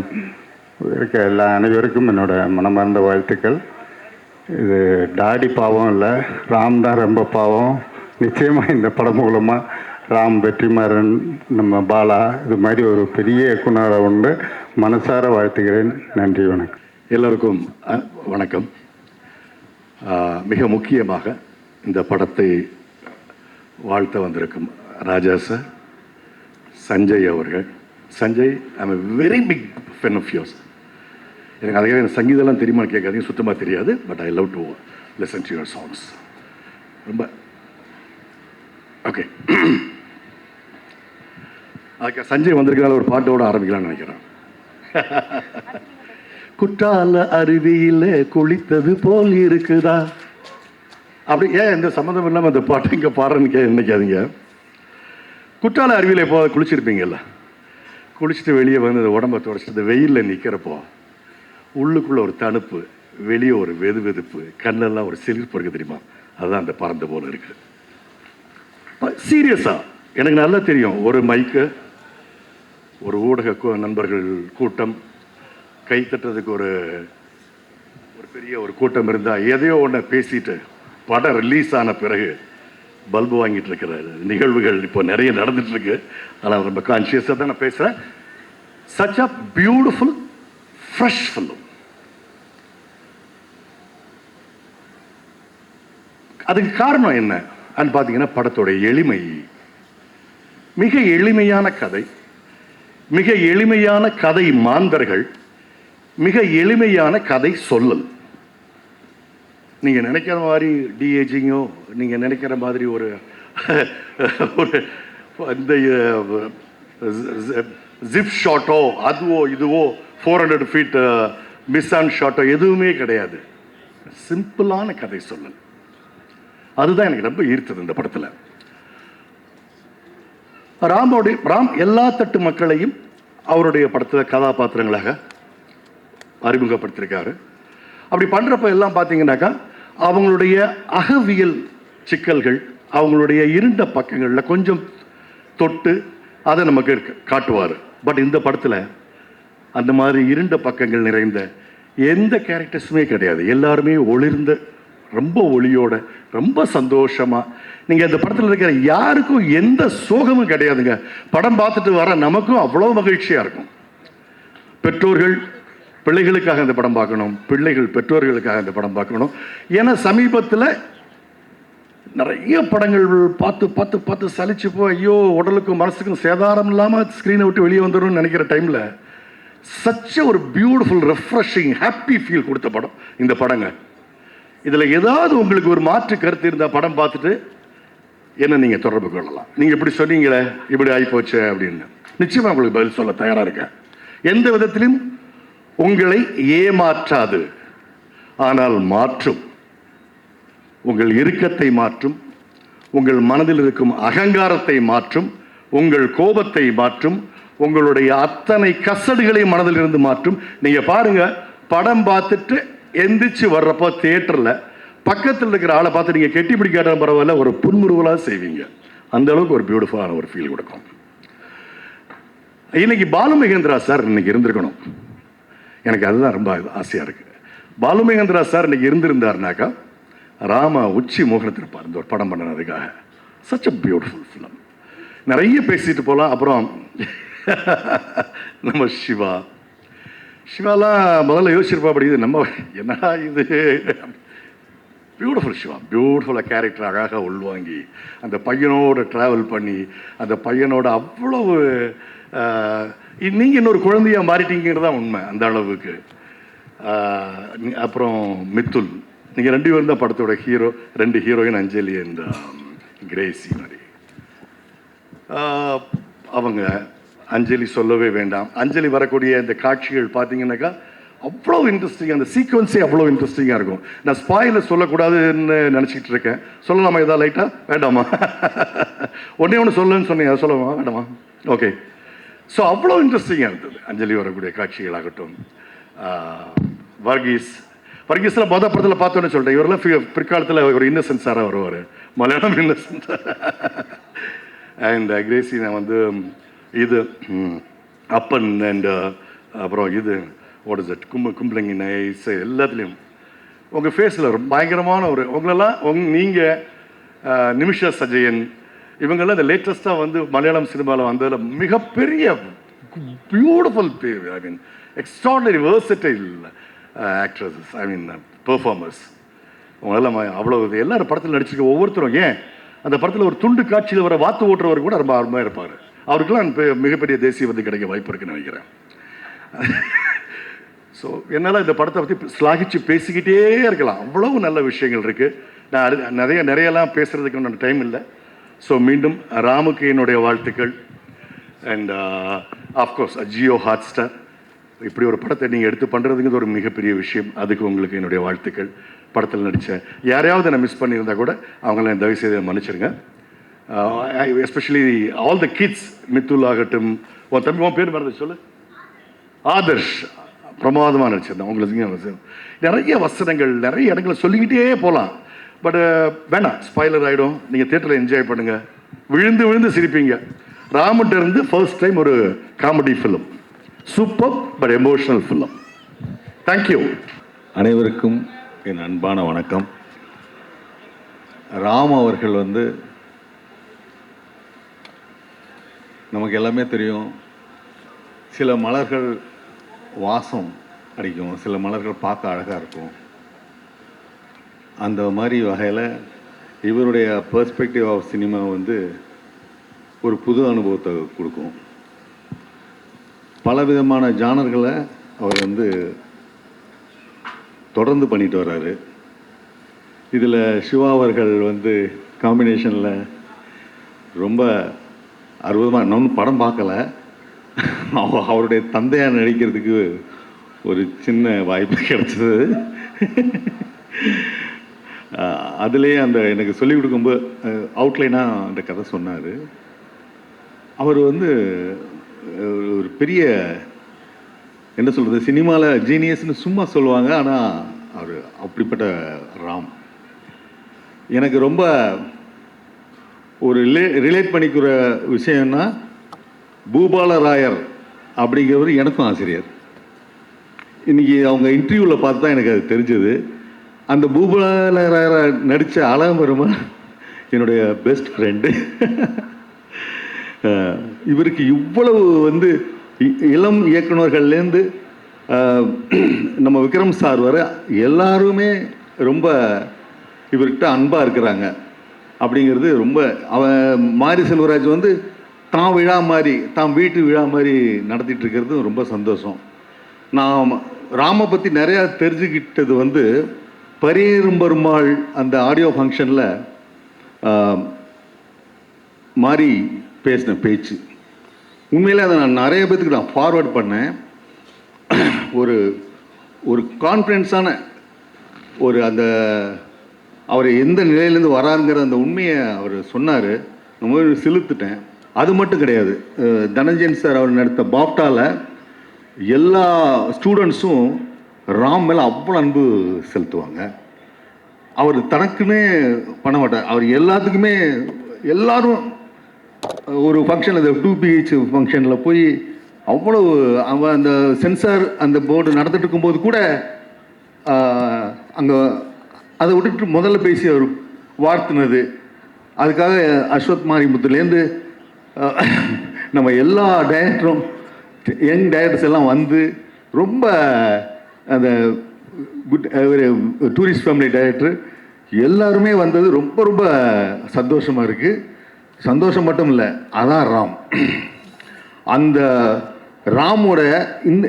இருக்க எல்லா அனைவருக்கும் என்னோட மனமார்ந்த வாழ்த்துக்கள். இது டாடி பாவம் இல்லை, ராம் தான் ரொம்ப பாவம். நிச்சயமாக இந்த படம் மூலமாக ராம், வெற்றிமாறன், நம்ம பாலா இது மாதிரி ஒரு பெரிய இயக்குனரை உண்டு மனசார வாழ்த்துகிறேன். நன்றி, வணக்கம். எல்லோருக்கும் வணக்கம். மிக முக்கியமாக இந்த படத்தை வாழ்த்த வந்திருக்கும் ராஜா சார், சஞ்சய் அவர்கள். Sanjay, I am a very big fan of yours. எனக்கு அதுக்காக எனக்கு சங்கீதம்லாம் தெரியுமா கேட்காதீங்க, சுத்தமாக தெரியாது. But I love to listen to your songs. ரொம்ப ஓகே. அதுக்கு சஞ்சய் வந்திருக்கனால ஒரு பாட்டோட ஆரம்பிக்கலாம்னு நினைக்கிறேன். குற்றால அருவியில் குளித்தது போல் இருக்குதா, அப்படி ஏன் இந்த சம்மந்தம் இல்லாமல் அந்த பாட்டு இங்கே பாடுறேன்னு நினைக்காதீங்க. குற்றால அருவியில் எப்போ குளிச்சிருப்பீங்கல்ல, குளிச்சுட்டு வெளியே வந்து அந்த உடம்பை துடைச்சிட்டு இந்த வெயிலில் நிற்கிறப்போ உள்ளுக்குள்ளே ஒரு தணுப்பு, வெளியே ஒரு வெது வெதுப்பு, கண்ணெல்லாம் ஒரு சிலிர்ப்பு இருக்குது தெரியுமா, அதுதான் அந்த பறந்து போல் இருக்குது. சீரியஸாக எனக்கு நல்லா தெரியும், ஒரு மைக்கு, ஒரு ஊடக நண்பர்கள் கூட்டம், கை தட்டுறதுக்கு ஒரு பெரிய ஒரு கூட்டம் இருந்தால் எதையோ ஒன்று பேசிட்டு படம் ரிலீஸ் ஆன பிறகு பல்பு வாங்கிட்டு இருக்கிற நிகழ்வுகள் இப்போ நிறைய நடந்துட்டுருக்கு. ஆனால் ரொம்ப கான்ஷியஸாக தான் நான் பேசுகிறேன். such a beautiful, fresh film. அதுக்கு காரணம் என்ன பார்த்தீங்கன்னா படத்தோட எளிமை. மிக எளிமையான கதை, மிக எளிமையான கதை மாந்தர்கள், மிக எளிமையான கதை சொல்லல். நீங்க நினைக்கிற மாதிரி டிஏஜிங்கோ, நீங்க நினைக்கிற மாதிரி ஒரு இந்த ஜிப் ஷாட்டோ, அதுவோ இதுவோ 400 ஃபீட் மிஸ் ஆன் ஷாட்டோ எதுவுமே கிடையாது. சிம்பிளான கதை சொல்லல். அதுதான் எனக்கு ரொம்ப ஈர்த்தது இந்த படத்தில். ராம் எல்லா தட்டு மக்களையும் அவருடைய படத்தில் கதாபாத்திரங்களாக அறிமுகப்படுத்தியிருக்காரு. அப்படி பண்ணுறப்ப எல்லாம் பார்த்தீங்கன்னாக்கா அவங்களுடைய அகவியல் சிக்கல்கள், அவங்களுடைய இருண்ட பக்கங்களில் கொஞ்சம் தொட்டு அதை நமக்கு காட்டுவார். பட் இந்த படத்தில் அந்த மாதிரி இருண்ட பக்கங்கள் நிறைந்த எந்த கேரக்டர்ஸுமே கிடையாது. எல்லாருமே ஒளிர்ந்த, ரொம்ப ஒளியோட, ரொம்ப சந்தோஷமாக. நீங்கள் இந்த படத்தில் இருக்கிற யாருக்கும் எந்த சோகமும் கிடையாதுங்க. படம் பார்த்துட்டு வர நமக்கும் அவ்வளோ மகிழ்ச்சியாக இருக்கும். பெற்றோர்கள் பிள்ளைகளுக்காக இந்த படம் பார்க்கணும், பிள்ளைகள் பெற்றோர்களுக்காக இந்த படம் பார்க்கணும். ஏன்னா சமீபத்தில் நிறைய படங்கள் பார்த்து பார்த்து பார்த்து சலிச்சு ஐயோ உடலுக்கும் மனசுக்கும் சேதாரம் இல்லாமல் ஸ்க்ரீனை விட்டு வெளியே வந்துடும் நினைக்கிற டைமில் சச்ச ஒரு பியூட்டிஃபுல், ரெஃப்ரெஷிங், ஹாப்பி ஃபீல் கொடுத்த படம் இந்த படங்க. இதில் ஏதாவது உங்களுக்கு ஒரு மாற்று கருத்து இருந்தால் படம் பார்த்துட்டு என்ன நீங்கள் தொடர்பு கொள்ளலாம். நீங்கள் இப்படி சொன்னீங்களே, இப்படி ஆகிப்போச்சு அப்படின்னு நிச்சயமாக உங்களுக்கு பதில் சொல்ல தயாராக இருக்கேன். எந்த விதத்திலும் உங்களை ஏமாற்றாது, ஆனால் மாற்றும். உங்கள் இறுக்கத்தை மாற்றும், உங்கள் மனதில் இருக்கும் அகங்காரத்தை மாற்றும், உங்கள் கோபத்தை மாற்றும், உங்களுடைய அத்தனை கசடுகளை மனதில் இருந்து மாற்றும். நீங்கள் பாருங்க, படம் பார்த்துட்டு எந்திரிச்சு வர்றப்போ தியேட்டரில் பக்கத்தில் இருக்கிற ஆளை பார்த்து நீங்கள் கெட்டி பிடிக்காத பரவாயில்ல, ஒரு புன்முறுவலாக செய்வீங்க. அந்த அளவுக்கு ஒரு பியூட்டிஃபுல்லான ஒரு ஃபீல் கொடுக்கும். இன்னைக்கு பாலு மகேந்திரா சார் இன்னைக்கு இருந்திருக்கணும். எனக்கு அதுதான் ரொம்ப ஆசையாக இருக்கு. பாலு மகேந்திரா சார் இன்னைக்கு இருந்திருந்தாருனாக்கா ராம உச்சி மோகனத்திருப்பார் இந்த ஒரு படம் பண்ணதுக்காக. Such a beautiful film. நிறைய பேசிட்டு போகலாம். அப்புறம் நம்ம சிவாலாம் முதல்ல யோசிச்சிருப்பா, அப்படி இது நம்ம என்னடா இது, பியூட்டிஃபுல் சிவா, பியூட்டிஃபுல்லாக கேரக்டர் அழகாக உள்வாங்கி அந்த பையனோட ட்ராவல் பண்ணி அந்த பையனோட அவ்வளவு நீங்கள் இன்னொரு குழந்தையாக மாறிட்டீங்கிறது தான் உண்மை. அந்த அளவுக்கு. அப்புறம் மித்துல், நீங்கள் 2 பேரும் தான் படத்தோட hero. 2 heroine, Anjali and Crazy மாதிரி. அவங்க அஞ்சலி சொல்லவே வேண்டாம். அஞ்சலி வரக்கூடிய இந்த காட்சிகள் பார்த்தீங்கன்னாக்கா அவ்வளோ இன்ட்ரெஸ்டிங்காக, அந்த சீக்வன்ஸே அவ்வளோ இன்ட்ரெஸ்டிங்காக இருக்கும். நான் ஸ்பாயிலர் சொல்லக்கூடாதுன்னு நினச்சிக்கிட்டு இருக்கேன். சொல்லலாமா ஏதாவது லைட்டாக? வேண்டாமா? ஒன்று சொல்லுன்னு சொன்னீங்க, சொல்லலாமா வேண்டாமா? ஓகே. ஸோ அவ்வளோ இன்ட்ரெஸ்டிங்காக இருந்தது அஞ்சலி வரக்கூடிய காட்சிகளாகட்டும். வர்கீஸ்லாம் மொதல் படத்தில் பார்த்தோன்னு சொல்லிட்டேன். இவரெல்லாம் பிற்காலத்தில் ஒரு இன்னசென்ஸாராக வருவார், மலையாளம் இன்னசென்ஸ். அண்ட் கிரேசி நான் வந்து இது அப்பன் அண்ட் அப்புறம் இது வாட் இஸ் இட் கும்பலிங்கி நைஸ் எல்லாத்துலேயும் உங்கள் ஃபேஸில் ஒரு பயங்கரமான ஒரு உங்களெல்லாம் நீங்கள் நிமிஷா சஜயன் இவங்கெல்லாம் இந்த லேட்டஸ்ட்டாக வந்து மலையாளம் சினிமாவில் வந்ததில் மிகப்பெரிய பியூட்டிஃபுல் பேர். ஐ மீன் எக்ஸ்ட்ராடனரி வேர்சடைல் ஆக்ட்ரஸஸ், ஐ மீன் பெர்ஃபார்மர்ஸ். அவங்களெல்லாம் அவ்வளோ எல்லாரும் படத்தில் நடிச்சிருக்க ஒவ்வொருத்தரும். ஏன் அந்த படத்தில் ஒரு துண்டு காட்சியில் வர வாத்து ஓட்டுறவர் கூட ரொம்ப ஆர்வமாக இருப்பார். அவருக்கெல்லாம் மிகப்பெரிய தேசிய விருது கிடைக்க வாய்ப்பு இருக்குன்னு நினைக்கிறேன். ஸோ என்னால் இந்த படத்தை பற்றி ஸ்லாகிச்சு பேசிக்கிட்டே இருக்கலாம். அவ்வளவு நல்ல விஷயங்கள் இருக்குது. நான் நிறையெல்லாம் பேசுகிறதுக்கு ஒன்றும் டைம் இல்லை. ஸோ மீண்டும் ராமுக்கு என்னுடைய வாழ்த்துக்கள். அண்ட் ஆஃப்கோர்ஸ் ஜியோ ஹாட்ஸ்டார் இப்படி ஒரு படத்தை நீங்கள் எடுத்து பண்ணுறதுங்கிறது ஒரு மிகப்பெரிய விஷயம். அதுக்கு உங்களுக்கு என்னுடைய வாழ்த்துக்கள். படத்தில் நடித்த யாரையாவது நான் மிஸ் பண்ணியிருந்தால் கூட அவங்களாம் தயவுசெய்து மன்னிச்சிருங்க. எஸ்பெஷலி ஆல் த கிட்ஸ், மித்துல் ஆகட்டும், உன் தம்பி உன் பேர் மறந்து சொல்லு, ஆதர்ஷ் பிரமாதமாக நடிச்சிருந்தேன். உங்களுக்கு நிறைய வசனங்கள் நிறைய இடங்களை சொல்லிக்கிட்டே போகலாம். பட் வேணாம், ஸ்பாய்லர் ஆகிடும். நீங்கள் தியேட்டரில் என்ஜாய் பண்ணுங்கள், விழுந்து விழுந்து சிரிப்பீங்க. ராமுட்ட இருந்து ஃபர்ஸ்ட் டைம் ஒரு comedy film, super but emotional film. Thank you. அனைவருக்கும் என் அன்பான வணக்கம். ராம் அவர்கள் வந்து நமக்கு எல்லாமே தெரியும், சில மலர்கள் வாசம் அடிக்கும், சில மலர்கள் பார்க்க அழகாக இருக்கும். அந்த மாதிரி வகையில் இவருடைய பெர்ஸ்பெக்டிவ் ஆஃப் சினிமா வந்து ஒரு புது அனுபவத்தை கொடுக்கும். பலவிதமான ஜானர்களை அவர் வந்து தொடர்ந்து பண்ணிட்டு வர்றாரு. இதில் சிவா அவர்கள் வந்து காம்பினேஷனில் ரொம்ப அற்புதமாக, நான் படம் பார்க்கல, அவருடைய தந்தையாக நடிக்கிறதுக்கு ஒரு சின்ன வாய்ப்பு கிடச்சிது. அதுலேயே அந்த எனக்கு சொல்லிக் கொடுக்கும்போது அவுட்லைனாக அந்த கதை சொன்னார். அவர் வந்து ஒரு பெரிய என்ன சொல்கிறது, சினிமாவில் ஜீனியஸ்னு சும்மா சொல்லுவாங்க, ஆனால் அவர் அப்படிப்பட்ட ராம். எனக்கு ரொம்ப ஒரு ரிலேட் பண்ணிக்கிற விஷயம்னா, பூபால ராயர் அப்படிங்கிறவர் எனக்கும் ஆசிரியர். இன்றைக்கி அவங்க இன்டர்வியூவில் பார்த்து தான் எனக்கு அது தெரிஞ்சது. அந்த பூபால ராயரை நடித்த அழகபெருமாள் என்னுடைய பெஸ்ட் ஃப்ரெண்டு. இவருக்கு இவ்வளவு வந்து இளம் இயக்குநர்கள்லேருந்து நம்ம விக்ரம் சார் வர எல்லாருமே ரொம்ப இவர்கிட்ட அன்பாக இருக்கிறாங்க அப்படிங்கிறது ரொம்ப. அவன் மாரி செல்வராஜ் வந்து தான் விழா மாதிரி, தான் வீட்டு விழா மாதிரி நடத்திட்டு இருக்கிறது ரொம்ப சந்தோஷம். நான் ராமை பற்றி நிறையா தெரிஞ்சுக்கிட்டது வந்து பரியேறும்பெருமாள் அந்த ஆடியோ ஃபங்க்ஷனில் மாறி பேசின பேச்சு. உண்மையிலே அதை நான் நிறைய பேத்துக்கு நான் ஃபார்வர்ட் பண்ணேன். ஒரு ஒரு கான்ஃபிடென்ஸான ஒரு அந்த அவர் எந்த நிலையிலேருந்து வராருங்கிற அந்த உண்மையை அவர் சொன்னார். ரொம்ப செலுத்துட்டேன். அது மட்டும் கிடையாது, தனஞ்சயன் சார் அவர் நடத்த பாப்டாவில் எல்லா ஸ்டூடெண்ட்ஸும் ராம் மேலே அவ்வளோ அன்பு செலுத்துவாங்க. அவர் தனக்குன்னே பண்ண மாட்டார். அவர் எல்லாத்துக்குமே எல்லாரும் ஒரு ஃபங்க்ஷன், அந்த 2PH ஃபங்க்ஷனில் போய் அவ்வளோ அவன் அந்த சென்சார் அந்த போர்டு நடந்துட்டு இருக்கும்போது கூட அங்கே அதை விட்டுட்டு முதல்ல பேசி அவர் வாழ்த்துனது. அதுக்காக அஸ்வத் மாரிமுத்துலேருந்து நம்ம எல்லா டைரக்டரும், யங் டைரக்டர்ஸ் எல்லாம் வந்து ரொம்ப அந்த குட் டூரிஸ்ட் ஃபேமிலி டைரக்டர் எல்லாருமே வந்தது ரொம்ப ரொம்ப சந்தோஷமாக இருக்குது. சந்தோஷம் மட்டும் இல்லை, அதான் ராம். அந்த ராமோட இந்த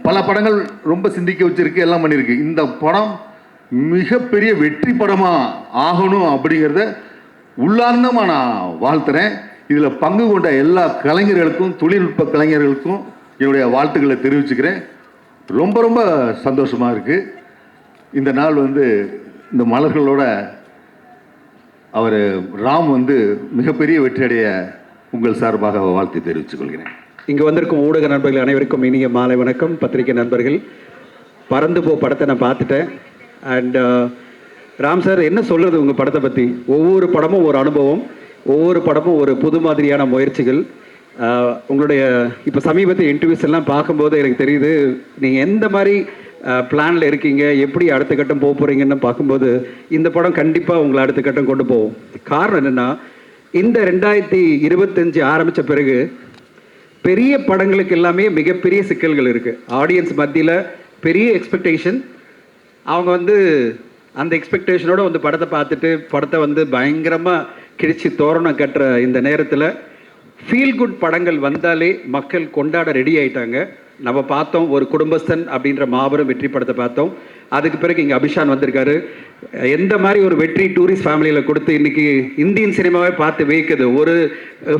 பல படங்கள் ரொம்ப சிந்திக்க வச்சிருக்கு, எல்லாம் பண்ணியிருக்கு. இந்த படம் மிகப்பெரிய வெற்றி படமாக ஆகணும் அப்படிங்கிறத உள்ளார்ந்தமாக நான் வாழ்த்துறேன். இதில் பங்கு கொண்ட எல்லா கலைஞர்களுக்கும், தொழில்நுட்ப கலைஞர்களுக்கும் என்னுடைய வாழ்த்துக்களை தெரிவிச்சுக்கிறேன். ரொம்ப ரொம்ப சந்தோஷமாக இருக்குது. இந்த நாள் வந்து இந்த மலர்களோட அவர் ராம் வந்து மிகப்பெரிய வெற்றியடைய உங்கள் சார்பாக வாழ்த்து தெரிவித்துக் கொள்கிறேன். இங்கே வந்திருக்கும் ஊடக நண்பர்கள் அனைவருக்கும் இனிய மாலை வணக்கம். பத்திரிகை நண்பர்கள், பறந்து போ படத்தை நான் பார்த்துட்டேன். அண்ட் ராம் சார் என்ன சொல்கிறது உங்கள் படத்தை பற்றி? ஒவ்வொரு படமும் ஒரு அனுபவம், ஒவ்வொரு படமும் ஒரு புது மாதிரியான முயற்சிகள். உங்களுடைய இப்போ சமீபத்திய இன்டர்வியூஸ் எல்லாம் பார்க்கும்போது எனக்கு தெரியுது நீங்கள் எந்த மாதிரி பிளானில் இருக்கீங்க, எப்படி அடுத்த கட்டம் போக போகிறீங்கன்னு பார்க்கும்போது இந்த படம் கண்டிப்பாக உங்களை அடுத்த கட்டம் கொண்டு போகும். காரணம் என்னென்னா, இந்த 2025 ஆரம்பித்த பிறகு பெரிய படங்களுக்கு எல்லாமே மிகப்பெரிய சிக்கல்கள் இருக்குது. ஆடியன்ஸ் மத்தியில் பெரிய எக்ஸ்பெக்டேஷன். அவங்க வந்து அந்த எக்ஸ்பெக்டேஷனோட வந்து படத்தை பார்த்துட்டு படத்தை வந்து பயங்கரமாக கிழிச்சு தோரணம் கட்டுற இந்த நேரத்தில் ஃபீல் குட் படங்கள் வந்தாலே மக்கள் கொண்டாட ரெடி ஆயிட்டாங்க. நம்ம பார்த்தோம், ஒரு குடும்பஸ்தன் அப்படின்ற மாபெரும் வெற்றி படத்தை பார்த்தோம். அதுக்கு பிறகு இங்கே அபிஷான் வந்திருக்காரு. எந்த மாதிரி ஒரு வெற்றி டூரிஸ்ட் ஃபேமிலியில் கொடுத்து இன்றைக்கி இந்தியன் சினிமாவை பார்த்து வைக்குது. ஒரு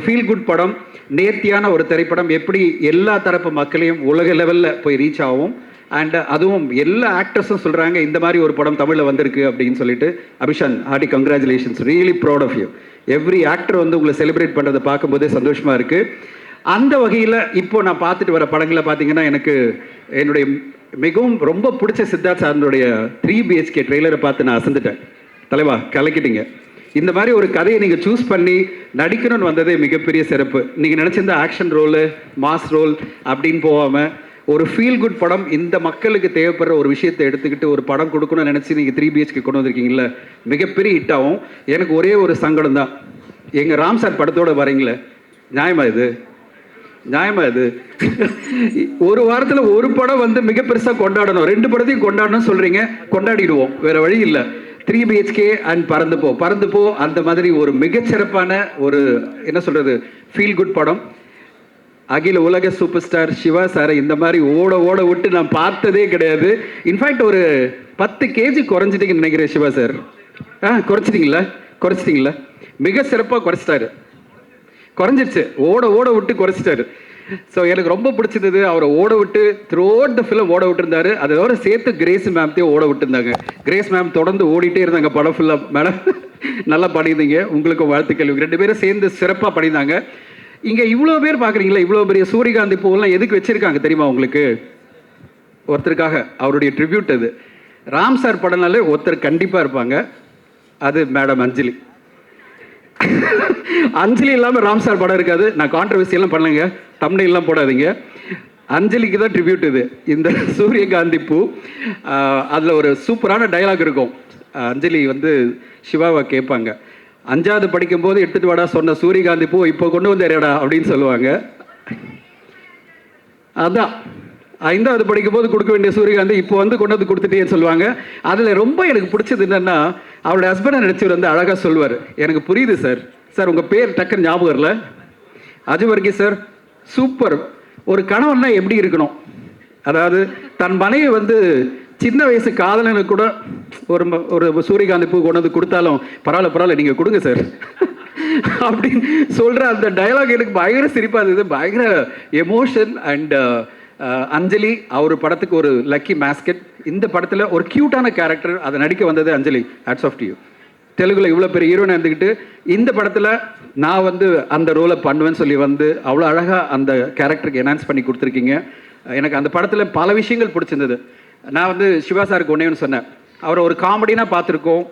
ஃபீல் குட் படம், நேர்த்தியான ஒரு திரைப்படம் எப்படி எல்லா தரப்பு மக்களையும் உலக லெவலில் போய் ரீச் ஆகும். அண்ட் அதுவும் எல்லா ஆக்டர்ஸும் சொல்கிறாங்க இந்த மாதிரி ஒரு படம் தமிழில் வந்திருக்கு அப்படின்னு சொல்லிட்டு. Abishan, hearty congratulations, really proud of you. Every actor வந்து உங்களை செலிப்ரேட் பண்ணுறதை பார்க்கும்போதே சந்தோஷமாக இருக்குது. அந்த வகையில் இப்போ நான் பார்த்துட்டு வர படங்களை பார்த்தீங்கன்னா எனக்கு என்னுடைய மிகவும் ரொம்ப பிடிச்ச சித்தார்த் சாரனுடைய 3BHK ட்ரெய்லரை பார்த்து நான் அசந்துட்டேன். தலைவா, கலக்கிட்டீங்க. இந்த மாதிரி ஒரு கதையை நீங்கள் சூஸ் பண்ணி நடிக்கணும்னு வந்ததே மிகப்பெரிய சிறப்பு. நீங்கள் நினச்சிருந்த ஆக்ஷன் ரோலு, மாஸ் ரோல் அப்படின்னு போகாமல் ஒரு ஃபீல் குட் படம், இந்த மக்களுக்கு தேவைப்படுற ஒரு விஷயத்தை எடுத்துக்கிட்டு ஒரு படம் கொடுக்கணும்னு நினச்சி நீங்கள் 3BHK கொண்டு வந்திருக்கீங்கள, மிகப்பெரிய ஹிட் ஆகும். எனக்கு ஒரே ஒரு சங்கடம் தான், எங்கள் ராம் சார் படத்தோடு வரீங்களே, நியாயமா இது? நியாயமா இது? ஒரு வாரத்தில் ஒரு படம் வந்து மிக பெருசாக கொண்டாடணும், 2 படத்தையும் கொண்டாடணும் சொல்கிறீங்க, கொண்டாடிடுவோம், வேறு வழி இல்லை. 3 BHK அண்ட் பறந்து போ அந்த மாதிரி ஒரு மிகச்சிறப்பான ஒரு என்ன சொல்கிறது ஃபீல் குட் படம். அகில உலக சூப்பர் ஸ்டார் சிவா சாரை இந்த மாதிரி ஓட விட்டு நான் பார்த்ததே கிடையாது. இன்ஃபேக்ட் ஒரு 10 kg குறைஞ்சிட்டிங்கன்னு நினைக்கிறேன் சிவா சார். குறைச்சிட்டிங்களா? மிக சிறப்பாக குறைஞ்சிருச்சு, ஓட விட்டு குறைச்சிட்டாரு. ஸோ எனக்கு ரொம்ப பிடிச்சிருந்தது, அவரை ஓட விட்டு த்ரூஅவுட் த ஃபிலிம் ஓட விட்டுருந்தாரு. அதோட சேர்த்து கிரேஸ் மேம்த்தையும் ஓட விட்டுருந்தாங்க. கிரேஸ் மேம் தொடர்ந்து ஓடிட்டே இருந்தாங்க படம் ஃபுல்லாக. மேடம் நல்லா பண்ணியிருந்தீங்க, உங்களுக்கும் வாழ்த்துக்கள். 2 பேரும் சேர்ந்து சிறப்பாக பண்ணியிருந்தாங்க. இங்கே இவ்வளோ பேர் பார்க்குறீங்களா, இவ்வளோ பெரிய சூரியகாந்தி பூவெல்லாம் எதுக்கு வச்சுருக்காங்க தெரியுமா உங்களுக்கு? ஒருத்தருக்காக, அவருடைய ட்ரிபியூட் அது. ராம் சார் படம்னாலே ஒருத்தர் கண்டிப்பாக இருப்பாங்க, அது மேடம் அஞ்சலி. அஞ்சலி இல்லாமல் ராம் சார் படம் இருக்காது. நான் கான்ட்ரவர்சியெல்லாம் பண்ணலைங்க, தம்ப்நெயில்லாம் போடாதீங்க. அஞ்சலிக்கு தான் ட்ரிபியூட் இது, இந்த சூரியகாந்தி பூ. அதில் ஒரு சூப்பரான டைலாக் இருக்கும். அஞ்சலி வந்து சிவாவை கேட்பாங்க, 5வது படிக்கும்போது எடுத்துகிட்டு வாடா சொன்ன சூரியகாந்தி பூ இப்போ கொண்டு வந்தேடா அப்படின்னு சொல்லுவாங்க. அதான் 5வது படிக்கும்போது கொடுக்க வேண்டிய சூரியகாந்தி இப்போ வந்து கொண்டு வந்து கொடுத்துட்டேன்னு சொல்லுவாங்க. அதில் ரொம்ப எனக்கு பிடிச்சது என்னென்னா, அவருடைய ஹஸ்பண்டை நினச்சவர் வந்து அழகாக சொல்லுவார், எனக்கு புரியுது சார், உங்கள் பேர் டக்குன்னு ஞாபகம் வரல, அஜுவர்கி சார், சூப்பர். ஒரு கணவன்னா எப்படி இருக்கணும், அதாவது தன் மனைவி வந்து சின்ன வயசு காதலனுக்கு கூட ஒரு சூரியகாந்தி பூ கொண்டு வந்து கொடுத்தாலும் பரவாயில்ல நீங்கள் கொடுங்க சார் அப்படின்னு சொல்கிற அந்த டயலாக் எனக்கு பயங்கர சிரிப்பாக இருந்தது, பயங்கர எமோஷன். அண்ட் அஞ்சலி அவர் படத்துக்கு ஒரு லக்கி மேஸ்கெட். இந்த படத்தில் ஒரு க்யூட்டான கேரக்டர், அதை நடிக்க வந்தது Anjali. Hats off to you. தெலுங்குல இவ்வளோ பெரிய ஹீரோனை இருந்துக்கிட்டு இந்த படத்தில் நான் வந்து அந்த ரோலை பண்ணுவேன்னு சொல்லி வந்து அவ்வளோ அழகாக அந்த கேரக்டருக்கு என்ஹான்ஸ் பண்ணி கொடுத்துருக்கீங்க. எனக்கு அந்த படத்தில் பல விஷயங்கள் பிடிச்சிருந்தது. நான் வந்து சிவா சாருக்கு ஒன்றேன்னு சொன்னேன், அவரை ஒரு காமெடினா பார்த்துருக்கோம்,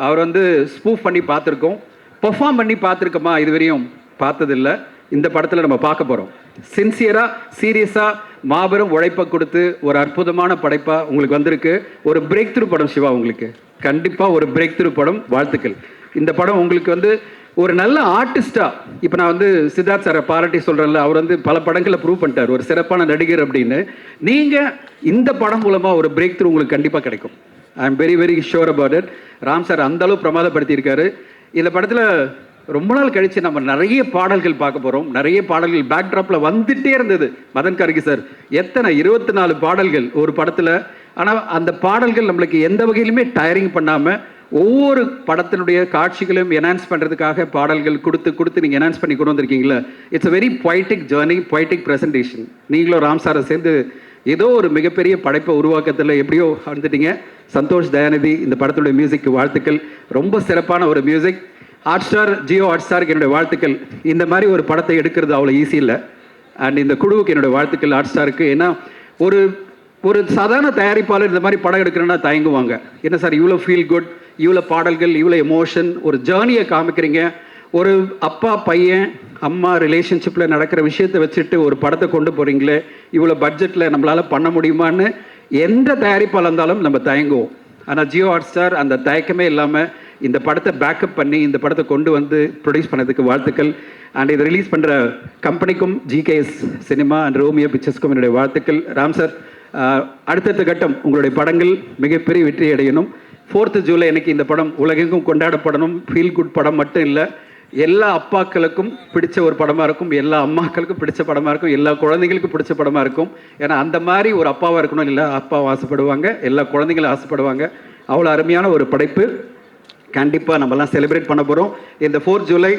அவர் வந்து ஸ்பூஃப் பண்ணி பார்த்துருக்கோம், பெர்ஃபார்ம் பண்ணி பார்த்துருக்கோமா இதுவரையும் பார்த்ததில்லை. இந்த படத்தில் நம்ம பார்க்க போகிறோம். சின்சியராக சீரியஸாக மாபெரும் உழைப்பை கொடுத்து ஒரு அற்புதமான படைப்பாக உங்களுக்கு வந்திருக்கு. ஒரு பிரேக் த்ரூ படம் சிவா, உங்களுக்கு கண்டிப்பாக ஒரு பிரேக் த்ரூ படம், வாழ்த்துக்கள். இந்த படம் உங்களுக்கு வந்து ஒரு நல்ல ஆர்டிஸ்டாக, இப்போ நான் வந்து சித்தார்த் சாரை பாராட்டி சொல்கிறேன்ல, அவர் வந்து பல படங்களில் ப்ரூவ் பண்ணிட்டார் ஒரு சிறப்பான நடிகர் அப்படின்னு. நீங்கள் இந்த படம் மூலமாக ஒரு பிரேக் த்ரூ உங்களுக்கு கண்டிப்பாக கிடைக்கும். I am very very sure about it. Ram sir அந்தளவு பிரமாதப்படுத்தியிருக்காரு. இந்த படத்தில் ரொம்ப நாள் கழித்து நம்ம நிறைய பாடல்கள் பார்க்க போகிறோம். நிறைய பாடல்கள் பேக்ட்ராப்பில் வந்துகிட்டே இருந்தது. மதன் கார்கி சார் எத்தனை 24 பாடல்கள் ஒரு படத்தில். ஆனால் அந்த பாடல்கள் நம்மளுக்கு எந்த வகையிலுமே டயரிங் பண்ணாமல் ஒவ்வொரு படத்தினுடைய காட்சிகளையும் என்ஹான்ஸ் பண்ணுறதுக்காக பாடல்கள் கொடுத்து நீங்கள் என்ஹான்ஸ் பண்ணி கொண்டு வந்திருக்கீங்களா. It's a very poetic journey, poetic presentation. நீங்களும் ராம் சாரை சேர்ந்து ஏதோ ஒரு மிகப்பெரிய படைப்பை உருவாக்கத்தில் எப்படியோ வந்துட்டீங்க. சந்தோஷ் தயாநிதி இந்த படத்துடைய மியூசிக்கு வாழ்த்துக்கள். ரொம்ப சிறப்பான ஒரு மியூசிக். ஹாட்ஸ்டார், ஜியோ ஹாட்ஸ்டாருக்கு என்னுடைய வாழ்த்துக்கள். இந்த மாதிரி ஒரு படத்தை எடுக்கிறது அவ்வளோ ஈஸி இல்லை. அண்ட் இந்த குழுவுக்கு என்னுடைய வாழ்த்துக்கள் ஹாட்ஸ்டாருக்கு. ஏன்னா ஒரு சாதாரண தயாரிப்பாளர் இந்த மாதிரி படம் எடுக்கிறேன்னா தயங்குவாங்க. என்ன சார் இவ்வளோ ஃபீல் குட், இவ்வளோ பாடல்கள், இவ்வளோ எமோஷன், ஒரு ஜேர்னியை காமிக்கிறீங்க. ஒரு அப்பா பையன் அம்மா ரிலேஷன்ஷிப்பில் நடக்கிற விஷயத்தை வச்சுட்டு ஒரு படத்தை கொண்டு போகிறீங்களே, இவ்வளோ பட்ஜெட்டில் நம்மளால் பண்ண முடியுமான்னு எந்த தயாரிப்பாளர் இருந்தாலும் நம்ம தயங்குவோம். ஆனால் ஜியோ ஹாட்ஸ்டார் அந்த தயக்கமே இல்லாமல் இந்த படத்தை பேக்கப் பண்ணி இந்த படத்தை கொண்டு வந்து ப்ரொடியூஸ் பண்ணதுக்கு வாழ்த்துக்கள். அண்ட் இதை ரிலீஸ் பண்ணுற கம்பெனிக்கும், ஜிகேஎஸ் சினிமா அண்ட் ரோமியோ பிக்சர்ஸ்க்கும் என்னுடைய வாழ்த்துக்கள். ராம் சார், அடுத்தடுத்த கட்டம் உங்களுடைய படங்கள் மிகப்பெரிய வெற்றி அடையணும். 4th ஜூலை அன்னைக்கு இந்த படம் உலகெங்கும் கொண்டாடப்படணும். ஃபீல் குட் படம் மட்டும் இல்லை, எல்லா அப்பாக்களுக்கும் பிடிச்ச ஒரு படமாக இருக்கும், எல்லா அம்மாக்களுக்கும் பிடிச்ச படமாக இருக்கும், எல்லா குழந்தைங்களுக்கும் பிடிச்ச படமாக இருக்கும். ஏன்னா அந்த மாதிரி ஒரு அப்பாவாக இருக்கணும். எல்லா அப்பாவும் ஆசைப்படுவாங்க, எல்லா குழந்தைங்களும் ஆசைப்படுவாங்க. அவ்வளோ அருமையான ஒரு படைப்பு. கண்டிப்பாக நம்மலாம் செலிப்ரேட் பண்ண போகிறோம். இந்த 4th ஜூலை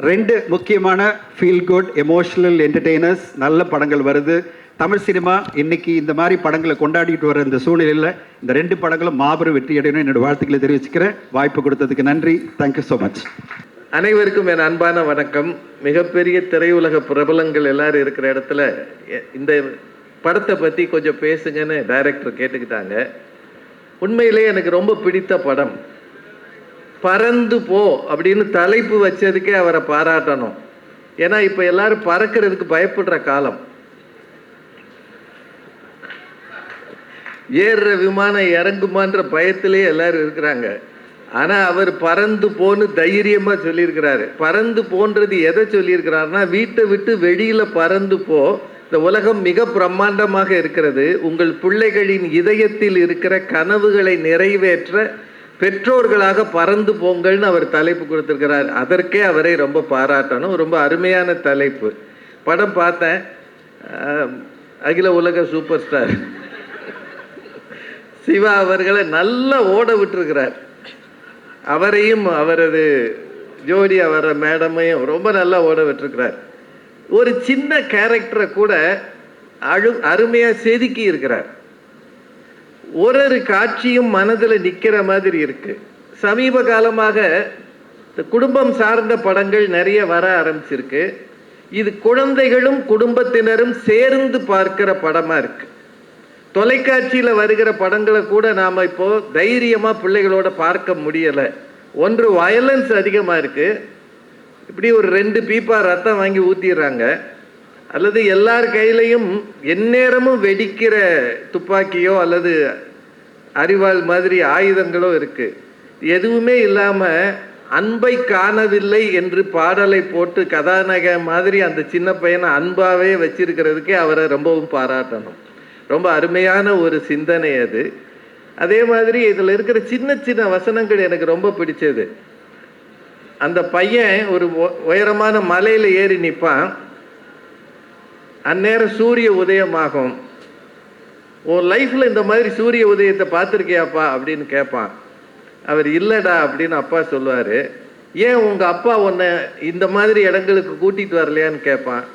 2 முக்கியமான ஃபீல் குட் எமோஷனல் என்டர்டெய்னர்ஸ் நல்ல படங்கள் வருது. தமிழ் சினிமா இன்னைக்கு இந்த மாதிரி படங்களை கொண்டாடிட்டு வர இந்த சூழ்நிலையில் இந்த 2 படங்களும் மாபெரும் வெற்றி அடையணும் என்னோட வாழ்த்துக்களை தெரிவிச்சுக்கிறேன். வாய்ப்பு கொடுத்ததுக்கு நன்றி. Thank you so much. அனைவருக்கும் என் அன்பான வணக்கம். மிகப்பெரிய திரையுலக பிரபலங்கள் எல்லாரும் இருக்கிற இடத்துல இந்த படத்தை பற்றி கொஞ்சம் பேசுங்கன்னு டைரக்டர் கேட்டுக்கிட்டாங்க. உண்மையிலே எனக்கு ரொம்ப பிடித்த படம். பறந்து போ அப்படின்னு தலைப்பு வச்சதுக்கே அவரை பாராட்டணும். ஏன்னா இப்போ எல்லாரும் பறக்கிறதுக்கு பயப்படுற காலம். ஏறுற விமானம் இறங்குமான்ற பயத்திலே எல்லாரும் இருக்கிறாங்க. ஆனால் அவர் பறந்து போன்னு தைரியமாக சொல்லியிருக்கிறாரு. பறந்து போன்றது எதை சொல்லியிருக்கிறாருன்னா, வீட்டை விட்டு வெளியில் பறந்து போ, இந்த உலகம் மிக பிரம்மாண்டமாக இருக்கிறது, உங்கள் பிள்ளைகளின் இதயத்தில் இருக்கிற கனவுகளை நிறைவேற்ற பெற்றோர்களாக பறந்து போங்கள்னு அவர் தலைப்பு கொடுத்துருக்கிறார். அதற்கே அவரை ரொம்ப பாராட்டணும். ரொம்ப அருமையான தலைப்பு. படம் பார்த்தேன். அகில உலக சூப்பர் ஸ்டார் சிவா அவர்களை நல்லா ஓட விட்டுருக்கிறார். அவரையும் அவரது ஜோடி அவர மேடமையும் ரொம்ப நல்லா ஓட விட்டுருக்கிறார். ஒரு சின்ன கேரக்டரை கூட அருமையாக செதுக்கி இருக்கிறார். ஒரு காட்சியும் மனதில் நிற்கிற மாதிரி இருக்கு. சமீப காலமாக இந்த குடும்பம் சார்ந்த படங்கள் நிறைய வர ஆரம்பிச்சிருக்கு. இது குழந்தைகளும் குடும்பத்தினரும் சேர்ந்து பார்க்கிற படமாக இருக்கு. தொலைக்காட்சியில் வருகிற படங்களை கூட நாம் இப்போ தைரியமாக பிள்ளைகளோட பார்க்க முடியலை. ஒன்று வயலன்ஸ் அதிகமாக இருக்கு. இப்படி ஒரு 2 பீப்பா ரத்தம் வாங்கி ஊற்றிடுறாங்க, அல்லது எல்லார் கையிலையும் எந்நேரமும் வெடிக்கிற துப்பாக்கியோ அல்லது அரிவாள் மாதிரி ஆயுதங்களோ இருக்கு. எதுவுமே இல்லாமல் அன்பை காணவில்லை என்று பாடலை போட்டு கதாநாயகன் மாதிரி அந்த சின்ன பையனை அன்பாவே வச்சிருக்கிறதுக்கே அவரை ரொம்பவும் பாராட்டணும். ரொம்ப அருமையான ஒரு சிந்தனை அது. அதே மாதிரி இதில் இருக்கிற சின்ன சின்ன வசனங்கள் எனக்கு ரொம்ப பிடிச்சது. அந்த பையன் ஒரு உயரமான மலையில் ஏறி நிற்பான். அந்நேரம் சூரிய உதயமாகும். உன் லைஃப்பில் இந்த மாதிரி சூரிய உதயத்தை பார்த்துருக்கியாப்பா அப்படின்னு கேட்பான். அவர் இல்லைடா அப்படின்னு அப்பா சொல்லுவார். ஏன் உங்கள் அப்பா உன்னை இந்த மாதிரி இடங்களுக்கு கூட்டிகிட்டு வரலையான்னு கேட்பான்.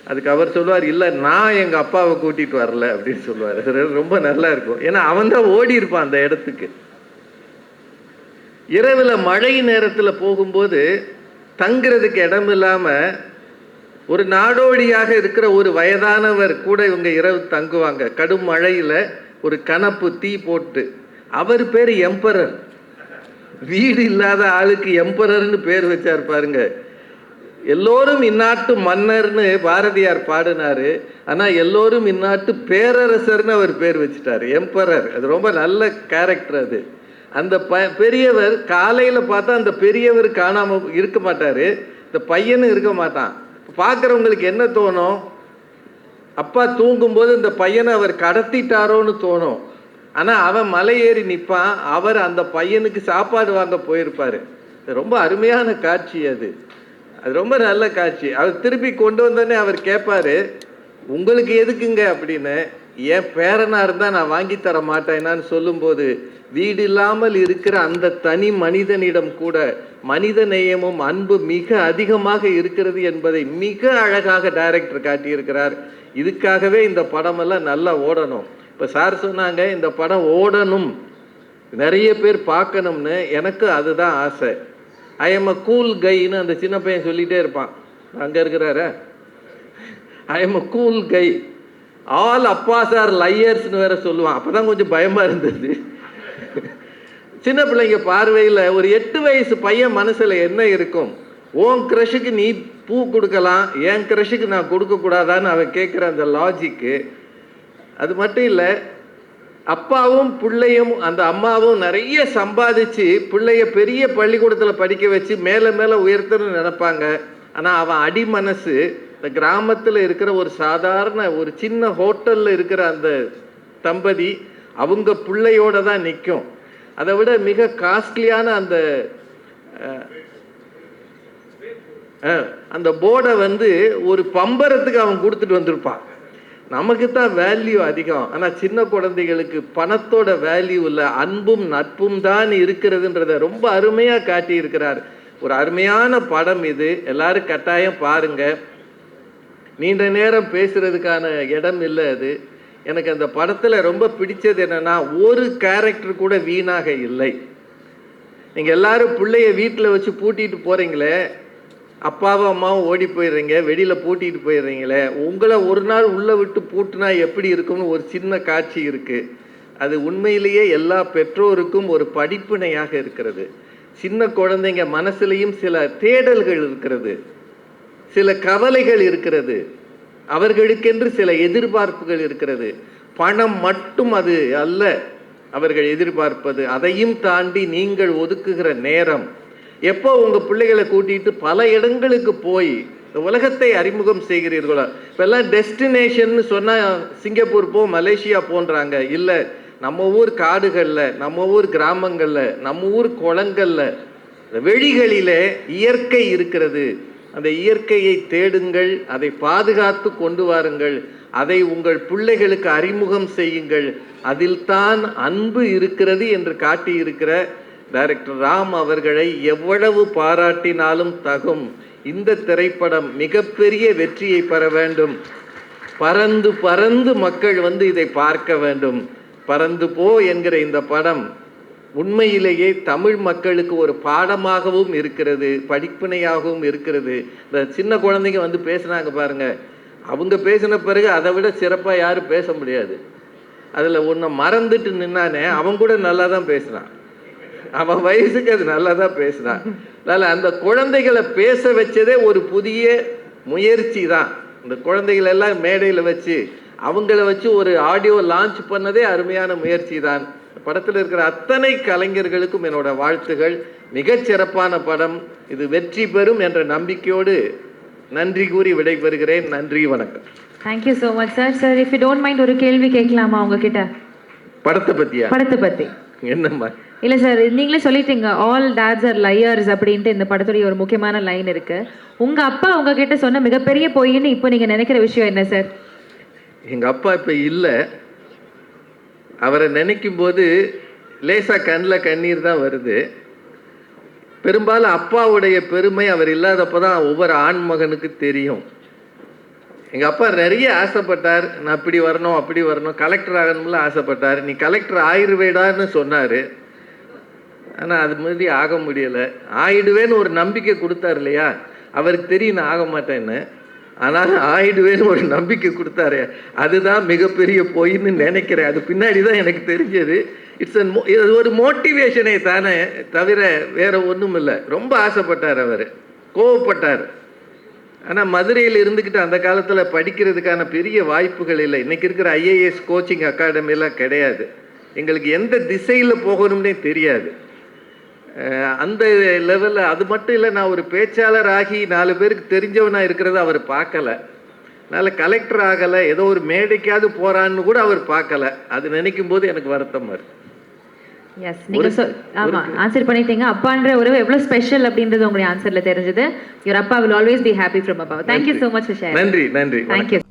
அதுக்கு அவர் சொல்லுவார், இல்லை நான் எங்கள் அப்பாவை கூட்டிகிட்டு வரல அப்படின்னு சொல்லுவார். ரொம்ப நல்லா இருக்கும். ஏன்னா அவன் தான் ஓடி இருப்பான் அந்த இடத்துக்கு. இரவில் மழை நேரத்தில் போகும்போது தங்குறதுக்கு இடம் இல்லாமல் ஒரு நாடோடியாக இருக்கிற ஒரு வயதானவர் கூட இவங்க இரவு தங்குவாங்க. கடும் மழையில் ஒரு கணப்பு தீ போட்டு. அவர் பேர் எம்பரர். வீடு இல்லாத ஆளுக்கு எம்பரர்னு பேர் வச்சார் பாருங்க. எல்லோரும் இந்நாட்டு மன்னர்னு பாரதியார் பாடினாரு. ஆனால் எல்லோரும் இந்நாட்டு பேரரசர்னு அவர் பேர் வச்சுட்டார், எம்பரர். அது ரொம்ப நல்ல கேரக்டர் அது. அந்த பெரியவர் காலையில் பார்த்தா அந்த பெரியவர் காணாமல் இருக்க மாட்டார், இந்த பையனும் இருக்க மாட்டான். பார்க்குறவங்களுக்கு என்ன தோணும்? அப்பா தூங்கும்போது இந்த பையனை அவர் கடத்திட்டாரோன்னு தோணும். ஆனால் அவன் மலை ஏறி நிற்பான். அவர் அந்த பையனுக்கு சாப்பாடு வாங்க போயிருப்பார். ரொம்ப அருமையான காட்சி அது. அது ரொம்ப நல்ல காட்சி. அவர் திருப்பி கொண்டு வந்தோடனே அவர் கேட்பாரு, உங்களுக்கு எதுக்குங்க அப்படின்னு. என் பேரனாக இருந்தால் நான் வாங்கி தர மாட்டேனான்னு சொல்லும்போது, வீடு இல்லாமல் இருக்கிற அந்த தனி மனிதனிடம் கூட மனித நேயமும் அன்பு மிக அதிகமாக இருக்கிறது என்பதை மிக அழகாக டைரக்டர் காட்டியிருக்கிறார். இதுக்காகவே இந்த படமெல்லாம் நல்லா ஓடணும். இப்போ சார் சொன்னாங்க இந்த படம் ஓடணும், நிறைய பேர் பார்க்கணும்னு. எனக்கு அதுதான் ஆசை. ஐ எம் அ கூல் கைன்னு அந்த சின்ன பையன் சொல்லிகிட்டே இருப்பான். அங்கே இருக்கிறார, I am a cool guy, all அப்பாஸ் ஆர் லையர்ஸ்னு வேற சொல்லுவான். அப்போ தான் கொஞ்சம் பயமாக இருந்தது. சின்ன பிள்ளைங்க பார்வையில் ஒரு 8 வயசு பையன் மனசில் என்ன இருக்கும்? உன் க்ரஷுக்கு நீ பூ கொடுக்கலாம், என் க்ரஷுக்கு நான் கொடுக்கக்கூடாதான்னு அவன் கேட்குற அந்த லாஜிக்கு. அது மட்டும் இல்லை, அப்பாவும் பிள்ளையும் அந்த அம்மாவும் நிறைய சம்பாதிச்சு பிள்ளைய பெரிய பள்ளிக்கூடத்தில் படிக்க வச்சு மேலே மேலே உயர்த்தணும்னு நினைப்பாங்க. ஆனால் அவன் அடி மனசு இந்த கிராமத்தில் இருக்கிற ஒரு சாதாரண ஒரு சின்ன ஹோட்டலில் இருக்கிற அந்த தம்பதி அவங்க பிள்ளையோட தான் நிற்கும். அதை விட மிக காஸ்ட்லியான அந்த போர்டை ஒரு பம்பரத்துக்கு அவன் கொடுத்துட்டு வந்திருப்பான். நமக்கு தான் வேல்யூ அதிகம். ஆனால் சின்ன குழந்தைகளுக்கு பணத்தோட வேல்யூ இல்லை, அன்பும் நட்பும் தான் இருக்கிறதுன்றதை ரொம்ப அருமையாக காட்டியிருக்கிறார். ஒரு அருமையான படம் இது. எல்லாரும் கட்டாயம் பாருங்க. நீண்ட நேரம் பேசுறதுக்கான இடம் இல்லை அது. எனக்கு அந்த படத்தில் ரொம்ப பிடிச்சது என்னன்னா, ஒரு கேரக்டர் கூட வீணாக இல்லை. நீங்கள் எல்லாரும் பிள்ளைய வீட்டில் வச்சு பூட்டிட்டு போகிறீங்களே, அப்பாவும் அம்மாவும் ஓடி போயிடுறீங்க, வெளியில் பூட்டிட்டு போயிடுறீங்களே, உங்களை ஒரு நாள் உள்ளே விட்டு பூட்டினா எப்படி இருக்கும்னு ஒரு சின்ன காட்சி இருக்குது. அது உண்மையிலேயே எல்லா பெற்றோருக்கும் ஒரு படிப்பினையாக இருக்கிறது. சின்ன குழந்தைங்க மனசுலையும் சில தேடல்கள் இருக்கிறது, சில கவலைகள் இருக்கிறது, அவர்களுக்கென்று சில எதிர்பார்ப்புகள் இருக்கிறது. பணம் மட்டும் அது அல்ல, அவர்கள் எதிர்பார்ப்பது, அதையும் தாண்டி நீங்கள் ஒதுக்குகிற நேரம், எப்போ உங்கள் பிள்ளைகளை கூட்டிகிட்டு பல இடங்களுக்கு போய் இந்த உலகத்தை அறிமுகம் செய்கிறீர்களோ. இப்போல்லாம் டெஸ்டினேஷன் சொன்னால் சிங்கப்பூர் போ, மலேசியா போன்றாங்க. இல்லை, நம்ம ஊர் காடுகளில், நம்ம ஊர் கிராமங்களில், நம்ம ஊர் குளங்களில், வெளிகளிலே இயற்கை இருக்கிறது. அந்த இயற்கையை தேடுங்கள், அதை பாதுகாத்து கொண்டு வாருங்கள், அதை உங்கள் பிள்ளைகளுக்கு அறிமுகம் செய்யுங்கள். அதில் தான் அன்பு இருக்கிறது என்று காட்டியிருக்கிற டைரக்டர் ராம் அவர்களை எவ்வளவு பாராட்டினாலும் தகும். இந்த திரைப்படம் மிகப்பெரிய வெற்றியை பெற வேண்டும். பறந்து பறந்து மக்கள் இதை பார்க்க வேண்டும். பறந்து போ என்கிற இந்த படம் உண்மையிலேயே தமிழ் மக்களுக்கு ஒரு பாடமாகவும் இருக்கிறது, படிப்பினையாகவும் இருக்கிறது. இந்த சின்ன குழந்தைங்க பேசுனாங்க பாருங்க, அவங்க பேசின பிறகு அதை விட சிறப்பாக யாரும் பேச முடியாது. அதில் ஒன்றை மறந்துட்டு நின்னானே, அவன் கூட நல்லா தான் பேசுகிறான். அவன் வயசுக்கு அது நல்லா தான் பேசுகிறான். அதனால் அந்த குழந்தைகளை பேச வச்சதே ஒரு புதிய முயற்சி தான். இந்த குழந்தைகளெல்லாம் மேடையில் வச்சு அவங்கள வச்சு ஒரு ஆடியோ லான்ச் பண்ணதே அருமையான முயற்சி தான். படத்தில் இருக்கிற அத்தனை கலைஞர்களுக்கும் என்னோட வாழ்த்துகள். மிகச்சிறப்பான படம். இது வெற்றி பெறும் என்ற நம்பிக்கையோடு நன்றி கூறி விடைபெறுகிறேன். நன்றி, வணக்கம். Thank you so much sir. Sir, if you don't mind ஒரு கேள்வி கேட்கலாமா உங்ககிட்ட? படத்தை பற்றியா? படத்தை பற்றி என்னம்மா? இல்லை சார், நீங்களே சொல்லிட்டீங்க ஆல் டேட்ஸ் ஆர் லையர்ஸ் அப்படின்ட்டு இந்த படத்துடைய ஒரு முக்கியமான லைன் இருக்கு. உங்கள் அப்பா உங்ககிட்ட சொன்ன மிகப்பெரிய பொய்ன்னு இப்போ நீங்கள் நினைக்கிற விஷயம் என்ன சார்? எங்கள் அப்பா இப்போ இல்லை. அவரை நினைக்கும் போது லேசாக கண்ணில் கண்ணீர் தான் வருது. பெரும்பாலும் அப்பாவுடைய பெருமை அவர் இல்லாதப்போ தான் ஒவ்வொரு ஆண்மகனுக்கு தெரியும். எங்கள் அப்பா நிறைய ஆசைப்பட்டார், நான் அப்படி வரணும் அப்படி வரணும், கலெக்டர் ஆகணும்ல ஆசைப்பட்டார். நீ கலெக்டர் ஆயிடுவேடான்னு சொன்னார். ஆனால் அது மாதிரி ஆக முடியலை. ஆயிடுவேன்னு ஒரு நம்பிக்கை கொடுத்தார் இல்லையா, அவருக்கு தெரியும் நான் ஆக மாட்டேன்னு. ஆனால் ஆயிடுவேன்னு ஒரு நம்பிக்கை கொடுத்தாரு, அதுதான் மிகப்பெரிய பொய்ன்னு நினைக்கிறேன். அது பின்னாடி தான் எனக்கு தெரிஞ்சது. இது ஒரு மோட்டிவேஷனே தானே தவிர வேற ஒன்றும் இல்லை. ரொம்ப ஆசைப்பட்டார், அவர் கோவப்பட்டார். ஆனால் மதுரையில் இருந்துக்கிட்டு அந்த காலத்தில் படிக்கிறதுக்கான பெரிய வாய்ப்புகள் இல்லை. இன்றைக்கி இருக்கிற ஐஏஎஸ் கோச்சிங் அகாடமிலாம் கிடையாது. எங்களுக்கு எந்த திசையில் போகணும்னே தெரியாது. அந்த லெவலில் அது மட்டும் இல்லை, நான் ஒரு பேச்சாளர் ஆகி 4 பேருக்கு தெரிஞ்சவனாக இருக்கிறத அவர் பார்க்கலை. அதனால் கலெக்டர் ஆகலை, ஏதோ ஒரு மேடைக்காவது போகிறான்னு கூட அவர் பார்க்கலை. அது நினைக்கும் போது எனக்கு வருத்தம் வருது. எஸ், நீங்கள் ஆமாம் ஆன்சர் பண்ணிட்டீங்க. அப்பான்ற உறவு எவ்வளோ ஸ்பெஷல் அப்படின்றது உங்களுடைய ஆன்சரில் தெரிஞ்சது. யுவர் அப்பா will always be happy from above. Thank you so much for sharing. நன்றி, நன்றி, தேங்க்யூ.